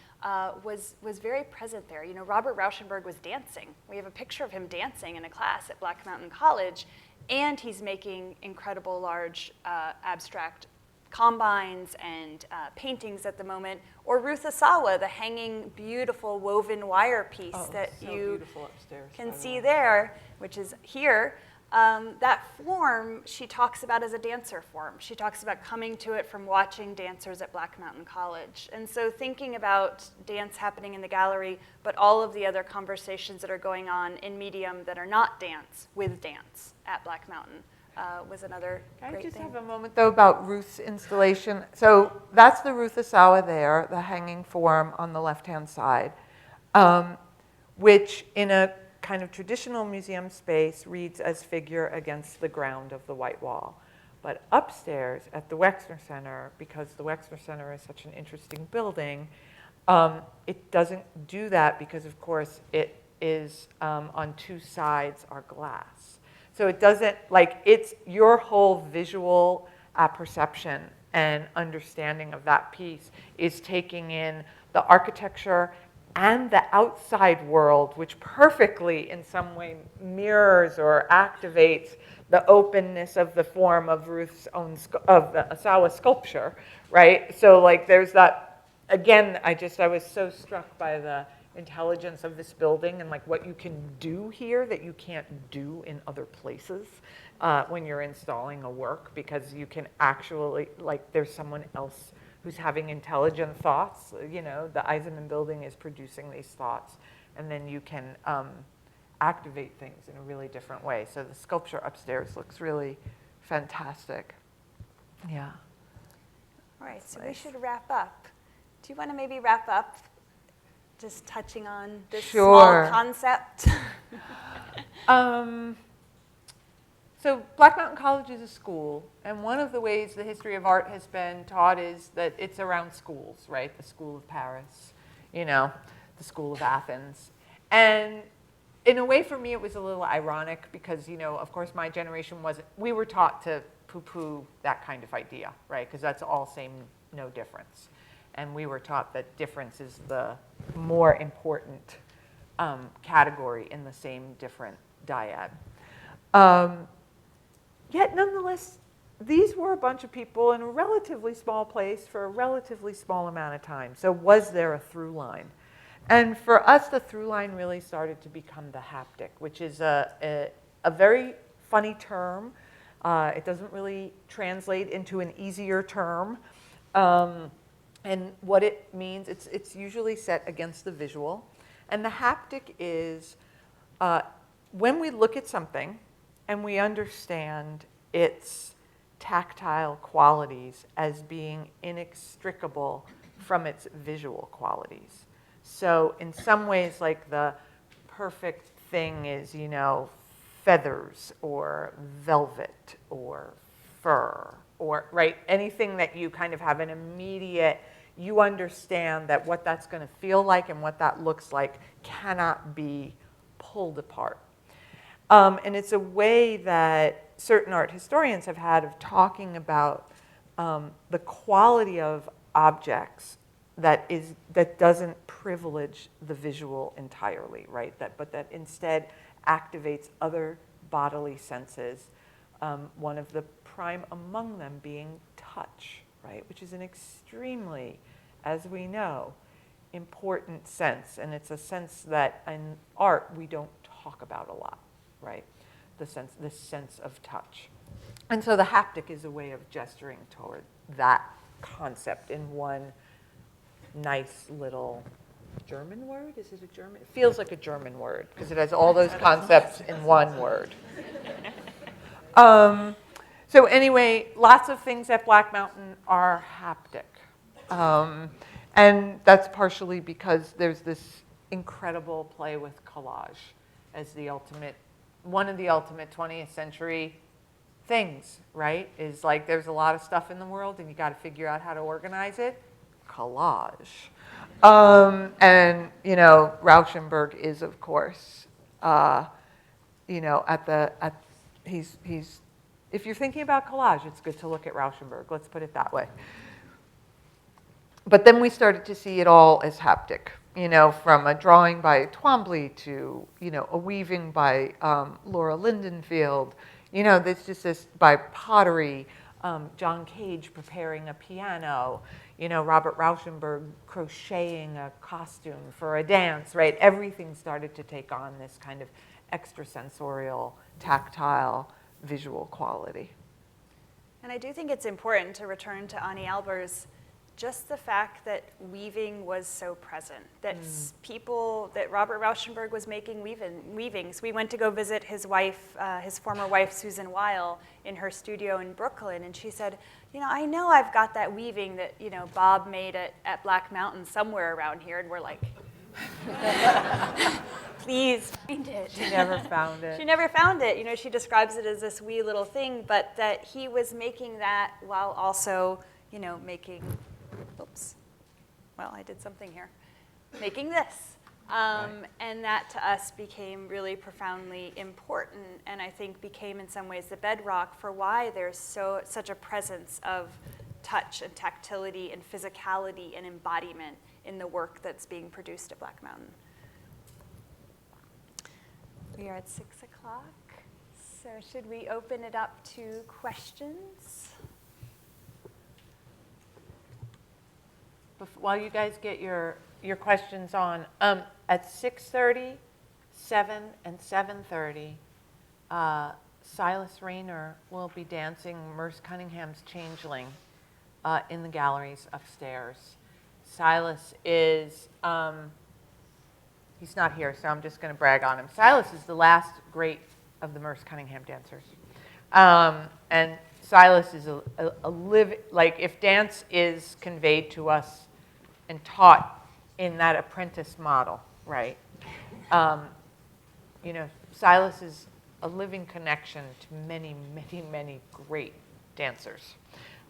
was very present there. You know, Robert Rauschenberg was dancing. We have a picture of him dancing in a class at Black Mountain College, and he's making incredible large abstract combines and paintings at the moment. Or Ruth Asawa, the hanging, beautiful woven wire piece that so you beautiful upstairs, can see there, which is here. That form she talks about as a dancer form. She talks about coming to it from watching dancers at Black Mountain College. And so thinking about dance happening in the gallery, but all of the other conversations that are going on in medium that are not dance with dance at Black Mountain was another Can I great just thing. have a moment, though, about Ruth's installation? So that's the Ruth Asawa there, the hanging form on the left-hand side, which in a kind of traditional museum space reads as figure against the ground of the white wall. But upstairs at the Wexner Center, because the Wexner Center is such an interesting building, it doesn't do that because, of course, it is on two sides are glass. So it doesn't, like, it's your whole visual perception and understanding of that piece is taking in the architecture and the outside world, which perfectly in some way mirrors or activates the openness of the form of Ruth's own, of the Asawa sculpture, right? So like there's that, again, I was so struck by the intelligence of this building and like what you can do here that you can't do in other places when you're installing a work, because you can actually, like, there's someone else who's having intelligent thoughts. You know, the Eisenman building is producing these thoughts, and then you can activate things in a really different way. So the sculpture upstairs looks really fantastic. Yeah. All right, so we should wrap up. Do you want to maybe wrap up just touching on this Sure. small concept? So Black Mountain College is a school, and one of the ways the history of art has been taught is that it's around schools, right? The School of Paris, you know, the School of Athens. And in a way, for me, it was a little ironic because, you know, of course, my generation wasn't, we were taught to poo-poo that kind of idea, right? Because that's all same, no difference. And we were taught that difference is the more important category in the same different dyad. Yet, nonetheless, these were a bunch of people in a relatively small place for a relatively small amount of time. So was there a through line? And for us, the through line really started to become the haptic, which is a very funny term. It doesn't really translate into an easier term. And what it means, it's usually set against the visual. And the haptic is when we look at something and we understand its tactile qualities as being inextricable from its visual qualities. So in some ways, like the perfect thing is, you know, feathers or velvet or fur or, right, anything that you kind of have an immediate, you understand that what that's going to feel like and what that looks like cannot be pulled apart. And it's a way that certain art historians have had of talking about the quality of objects that doesn't privilege the visual entirely, right? But that instead activates other bodily senses. One of the prime among them being touch, right? Which is an extremely, as we know, important sense. And it's a sense that in art we don't talk about a lot, right? This sense of touch. And so the haptic is a way of gesturing toward that concept in one nice little German word. Is it a German? It feels like a German word because it has all those concepts in one word. So anyway, lots of things at Black Mountain are haptic. And that's partially because there's this incredible play with collage as one of the ultimate 20th century things, right? Is like there's a lot of stuff in the world and you got to figure out how to organize it. Collage. And, Rauschenberg is, of course, he's, if you're thinking about collage, it's good to look at Rauschenberg. Let's put it that way. But then we started to see it all as haptic, from a drawing by Twombly to, a weaving by Laura Lindenfield. There's just this by pottery, John Cage preparing a piano, Robert Rauschenberg crocheting a costume for a dance, right? Everything started to take on this kind of extrasensorial, tactile, visual quality. And I do think it's important to return to Ani Albers, just the fact that weaving was so present, that that Robert Rauschenberg was making weavings. We went to go visit his wife, his former wife, Susan Weil, in her studio in Brooklyn, and she said, I know I've got that weaving that, Bob made at Black Mountain somewhere around here, and we're like, please find it. She never found it. She never found it. She describes it as this wee little thing, but that he was making that while also, making, oops, well, I did something here, making this. And that to us became really profoundly important, and I think became in some ways the bedrock for why there's such a presence of touch and tactility and physicality and embodiment in the work that's being produced at Black Mountain. We are at 6 o'clock, so should we open it up to questions? While you guys get your questions on, at 6:30, 7, and 7:30, Silas Rayner will be dancing Merce Cunningham's Changeling in the galleries upstairs. Silas is, he's not here, so I'm just going to brag on him. Silas is the last great of the Merce Cunningham dancers. And Silas is if dance is conveyed to us and taught in that apprentice model, right? Silas is a living connection to many, many, many great dancers.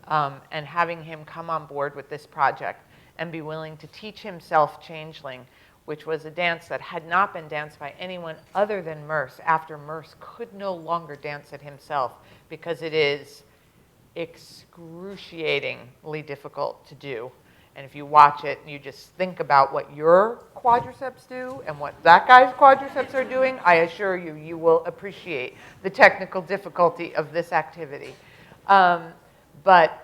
And having him come on board with this project and be willing to teach himself Changeling, which was a dance that had not been danced by anyone other than Merce after Merce could no longer dance it himself because it is excruciatingly difficult to do. And if you watch it and you just think about what your quadriceps do and what that guy's quadriceps are doing, I assure you, you will appreciate the technical difficulty of this activity. But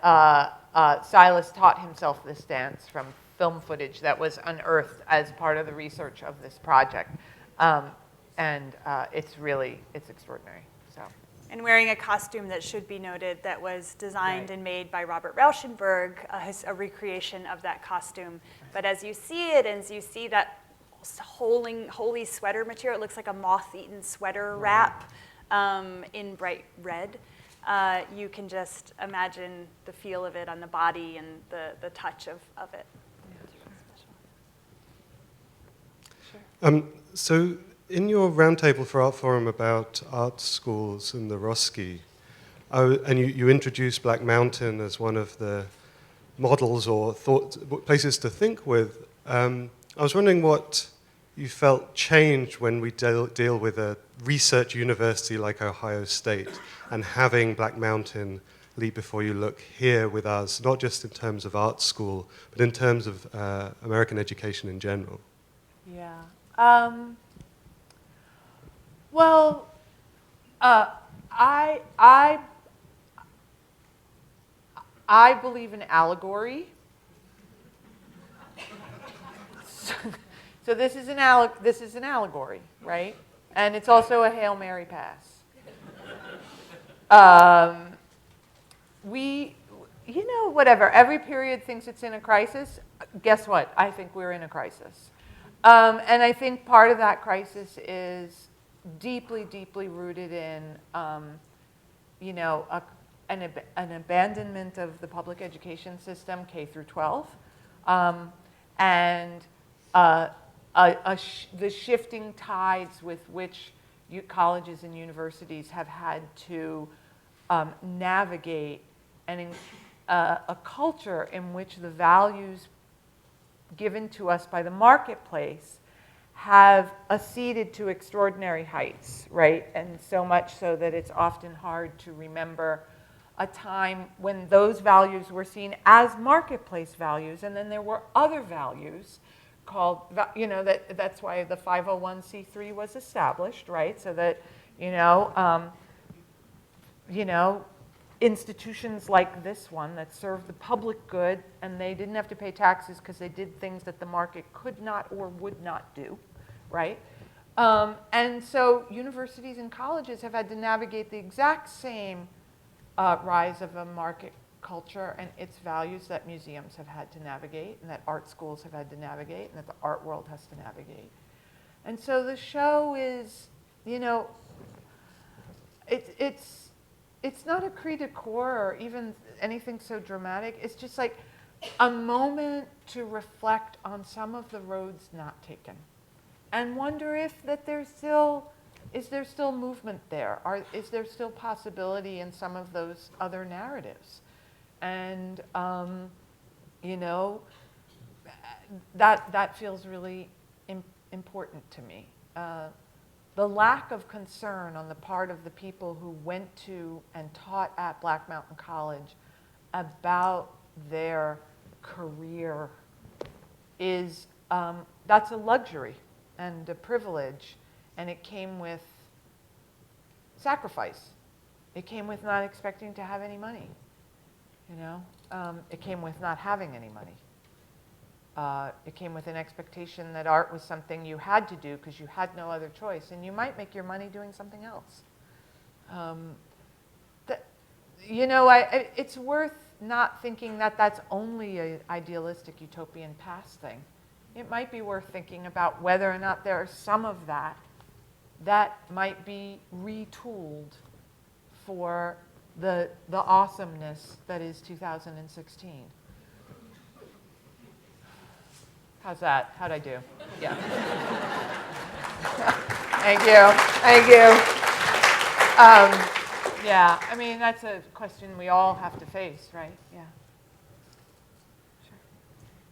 Silas taught himself this dance from film footage that was unearthed as part of the research of this project. It's extraordinary. So. And wearing a costume that should be noted that was designed and made by Robert Rauschenberg, a recreation of that costume. But as you see it, and as you see that holy sweater material, it looks like a moth-eaten sweater wrap in bright red. You can just imagine the feel of it on the body and the touch of it. Sure. So in your roundtable for Art Forum about art schools in the Roski, and you introduced Black Mountain as one of the models or places to think with, I was wondering what you felt changed when we deal with a research university like Ohio State and having Black Mountain leap before you look here with us, not just in terms of art school, but in terms of American education in general. Yeah. Well, I believe in allegory. So this is an allegory, right? And it's also a Hail Mary pass. Whatever. Every period thinks it's in a crisis. Guess what? I think we're in a crisis. And I think part of that crisis is deeply, deeply rooted in, an abandonment of the public education system, K through 12, and the shifting tides with which colleges and universities have had to navigate a culture in which the values given to us by the marketplace have acceded to extraordinary heights, right? And so much so that it's often hard to remember a time when those values were seen as marketplace values, and then there were other values called, you know, that's why the 501c3 was established, right? So that, institutions like this one that served the public good, and they didn't have to pay taxes because they did things that the market could not or would not do, right? And so universities and colleges have had to navigate the exact same rise of a market culture and its values that museums have had to navigate, and that art schools have had to navigate, and that the art world has to navigate. And so the show is, it's not a cri de coeur or even anything so dramatic. It's just like a moment to reflect on some of the roads not taken and wonder if that is there still movement there? Is there still possibility in some of those other narratives? And, that feels really important to me. The lack of concern on the part of the people who went to and taught at Black Mountain College about their career is, that's a luxury and a privilege, and it came with sacrifice. It came with not expecting to have any money, It came with not having any money. It came with an expectation that art was something you had to do because you had no other choice, and you might make your money doing something else. It's worth not thinking that that's only an idealistic utopian past thing. It might be worth thinking about whether or not there are some of that might be retooled for the awesomeness that is 2016. How's that? How'd I do? Yeah. Thank you. Yeah, I mean, that's a question we all have to face, right? Yeah. Sure.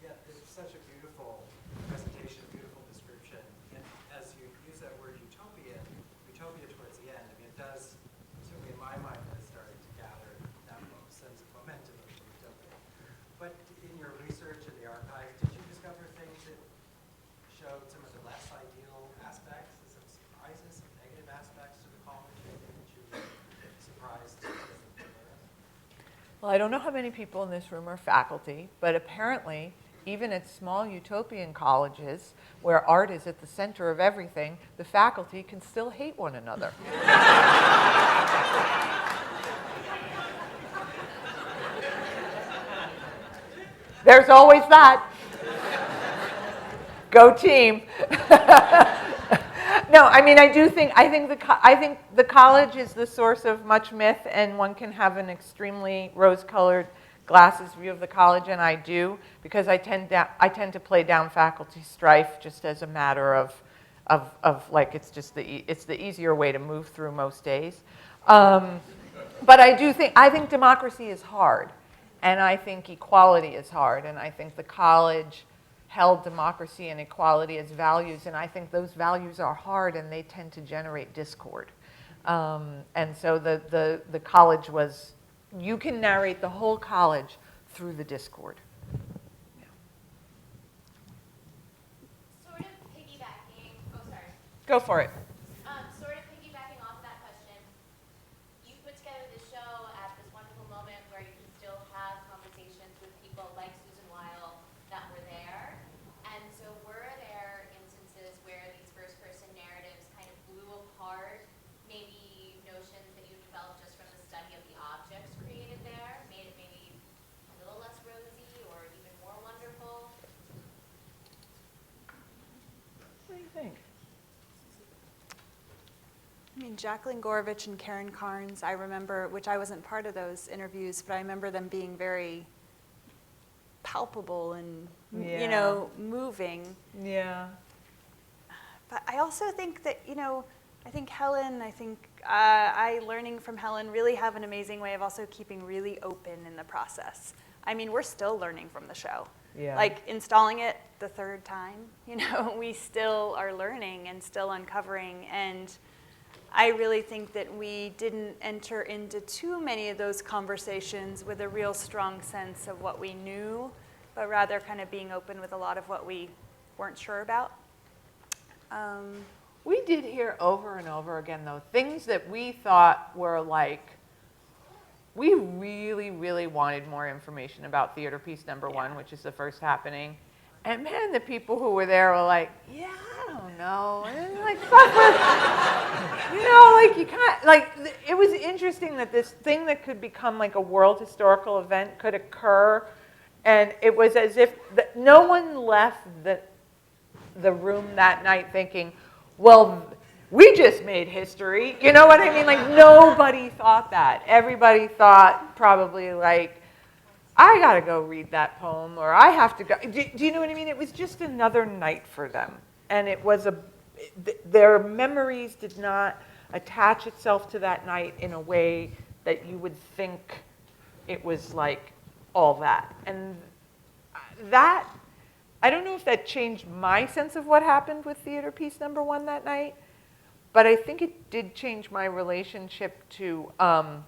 Yeah, it's such a beautiful presentation, beautiful description. And as you use that word utopia towards the end, I mean, it does, certainly in my mind, has started to gather that sense of momentum of utopia. But in your research in the archives, did you discover things that showed some of the less ideal aspects, some surprises, some negative aspects to the college that you were surprised to learn? Well, I don't know how many people in this room are faculty, but apparently, even at small utopian colleges where art is at the center of everything, the faculty can still hate one another. There's always that. Go team. No, I mean, I think the college is the source of much myth, and one can have an extremely rose-colored glasses view of the college, and I do, because I tend to play down faculty strife just as a matter of like it's the easier way to move through most days. But I think democracy is hard, and I think equality is hard, and I think the college held democracy and equality as values, and I think those values are hard, and they tend to generate discord. And so the college was, you can narrate the whole college through the discord. Yeah. Sort of piggybacking, oh sorry. Go for it. Sort of piggybacking off that question, you put together this show at this wonderful moment where you can still have conversations with people like Susan Weil that were there. And so were there instances where these first-person narratives kind of blew apart maybe notions that you developed just from the study of the objects created there, made it maybe a little less rosy or even more wonderful? What do you think? I mean, Jacqueline Gorovich and Karen Carnes, I remember, which I wasn't part of those interviews, but I remember them being very palpable and, moving. Yeah. But I also think that, I think Helen, I learning from Helen, really have an amazing way of also keeping really open in the process. I mean, we're still learning from the show. Yeah. Like installing it the third time, you know, we still are learning and still uncovering. And I really think that we didn't enter into too many of those conversations with a real strong sense of what we knew, but rather kind of being open with a lot of what we weren't sure about. We did hear over and over again, though, things that we thought were like, we really, really wanted more information about theater piece number one, which is the first happening. And man, the people who were there were like, yeah, I don't know. And like, fuck with, you know, like you can't, like, it was interesting that this thing that could become like a world historical event could occur. And it was as if no one left the room that night thinking, well, we just made history. You know what I mean? Like, nobody thought that. Everybody thought probably like, I got to go read that poem, or I have to go. Do you know what I mean? It was just another night for them. And it was their memories did not attach itself to that night in a way that you would think it was like all that. And that, I don't know if that changed my sense of what happened with theater piece number one that night, but I think it did change my relationship to an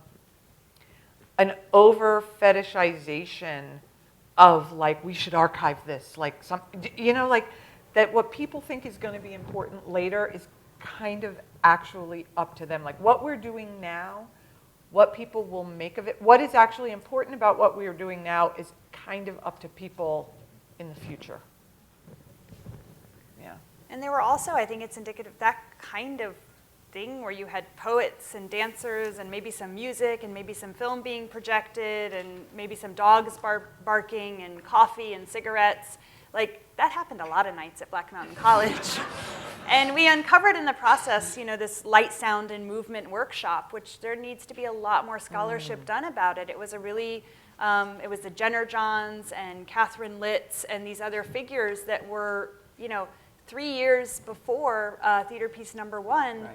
over fetishization of like, we should archive this, like some, you know, like that what people think is going to be important later is kind of actually up to them. Like what we're doing now, what people will make of it, what is actually important about what we are doing now is kind of up to people in the future. Yeah. And there were also, I think it's indicative, that kind of thing where you had poets and dancers and maybe some music and maybe some film being projected and maybe some dogs barking and coffee and cigarettes. Like, that happened a lot of nights at Black Mountain College. And we uncovered in the process, you know, this light, sound, and movement workshop, which there needs to be a lot more scholarship done about it. It was a really, it was the Jenner Johns and Catherine Litz and these other figures that were, you know, 3 years before theater piece number one, Right.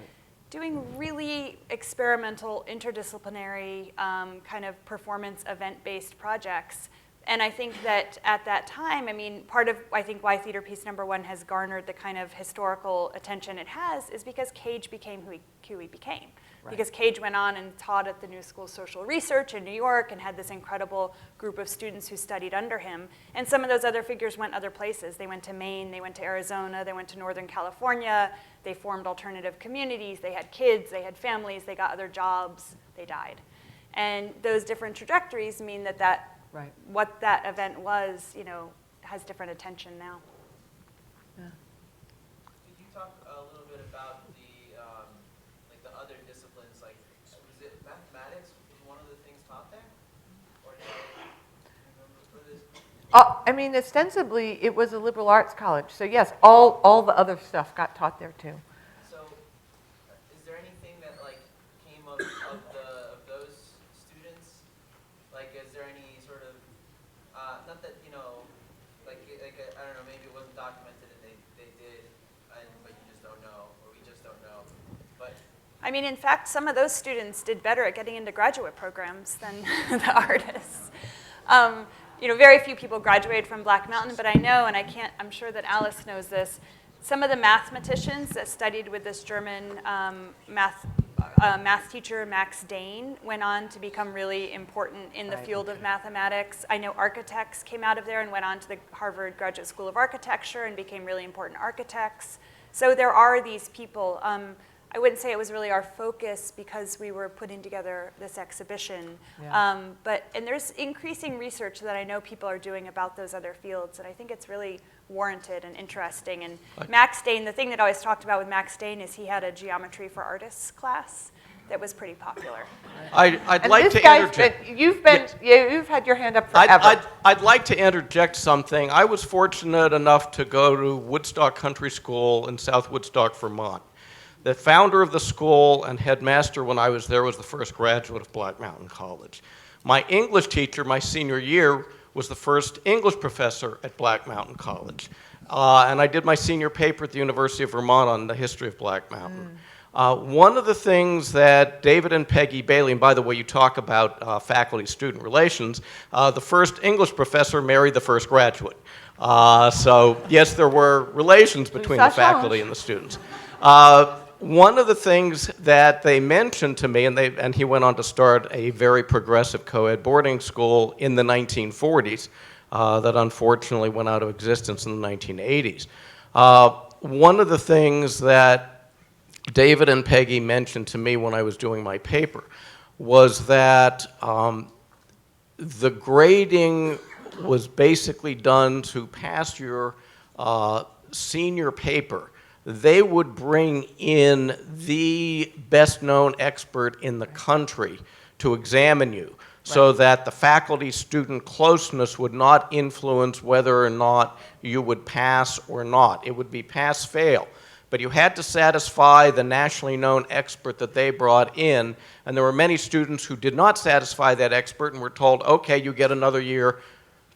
doing really experimental, interdisciplinary kind of performance event-based projects. And I think that at that time, I mean, part of, I think, why theater piece number one has garnered the kind of historical attention it has is because Cage became who he became. Right. Because Cage went on and taught at the New School of Social Research in New York and had this incredible group of students who studied under him. And some of those other figures went other places. They went to Maine, they went to Arizona, they went to Northern California, they formed alternative communities, they had kids, they had families, they got other jobs, they died. And those different trajectories mean that Right. what that event was, you know, has different attention now. Yeah. Could you talk a little bit about the like the other disciplines? Like, was it mathematics was one of the things taught there, or do you remember for this? I mean, ostensibly, it was a liberal arts college. So yes, all the other stuff got taught there too. So, is there anything that like came of those students? Like, is there any sort of not that you know, like I don't know, maybe it wasn't documented and they did, but you just don't know, or we just don't know. But I mean, in fact, some of those students did better at getting into graduate programs than the artists. You know, very few people graduated from Black Mountain, but I know, and I'm sure that Alice knows this, some of the mathematicians that studied with this German math teacher, Max Dane, went on to become really important in the field of mathematics. I know architects came out of there and went on to the Harvard Graduate School of Architecture and became really important architects. So there are these people. I wouldn't say it was really our focus because we were putting together this exhibition. Yeah. And there's increasing research that I know people are doing about those other fields, and I think it's really warranted and interesting. And Max Dane, the thing that I always talked about with Max Dane is he had a geometry for artists class that was pretty popular. I'd And like this to guy's interject. you've had your hand up forever. I'd like to interject something. I was fortunate enough to go to Woodstock Country School in South Woodstock, Vermont. The founder of the school and headmaster when I was there was the first graduate of Black Mountain College. My English teacher, my senior year, was the first English professor at Black Mountain College. And I did my senior paper at the University of Vermont on the history of Black Mountain. One of the things that David and Peggy Bailey, and by the way, you talk about faculty-student relations, the first English professor married the first graduate. So yes, there were relations between the faculty and the students. One of the things that they mentioned to me, and he went on to start a very progressive co-ed boarding school in the 1940s that unfortunately went out of existence in the 1980s. One of the things that David and Peggy mentioned to me when I was doing my paper was that the grading was basically done to pass your senior paper. They would bring in the best-known expert in the country to examine you, so that the faculty-student closeness would not influence whether or not you would pass or not. It would be pass-fail. But you had to satisfy the nationally known expert that they brought in, and there were many students who did not satisfy that expert and were told, okay, you get another year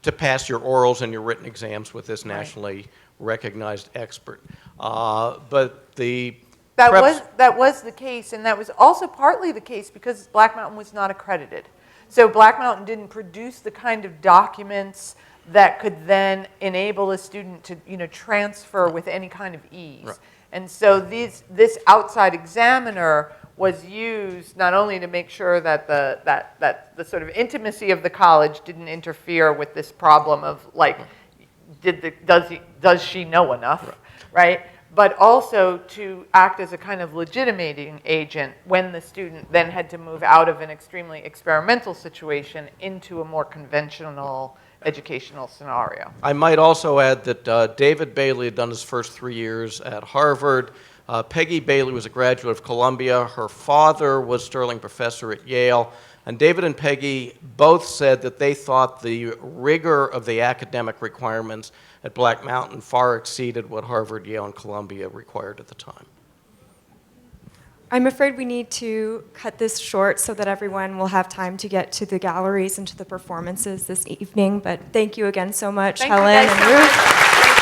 to pass your orals and your written exams with this nationally recognized expert. But that was the case, and that was also partly the case because Black Mountain was not accredited. So Black Mountain didn't produce the kind of documents that could then enable a student to, transfer with any kind of ease. Right. And so this outside examiner was used not only to make sure that the sort of intimacy of the college didn't interfere with this problem of like, does she know enough, right? But also to act as a kind of legitimating agent when the student then had to move out of an extremely experimental situation into a more conventional educational scenario. I might also add that David Bailey had done his first 3 years at Harvard. Peggy Bailey was a graduate of Columbia. Her father was Sterling Professor at Yale. And David and Peggy both said that they thought the rigor of the academic requirements at Black Mountain far exceeded what Harvard, Yale, and Columbia required at the time. I'm afraid we need to cut this short so that everyone will have time to get to the galleries and to the performances this evening. But thank you again so much, Helen and Ruth.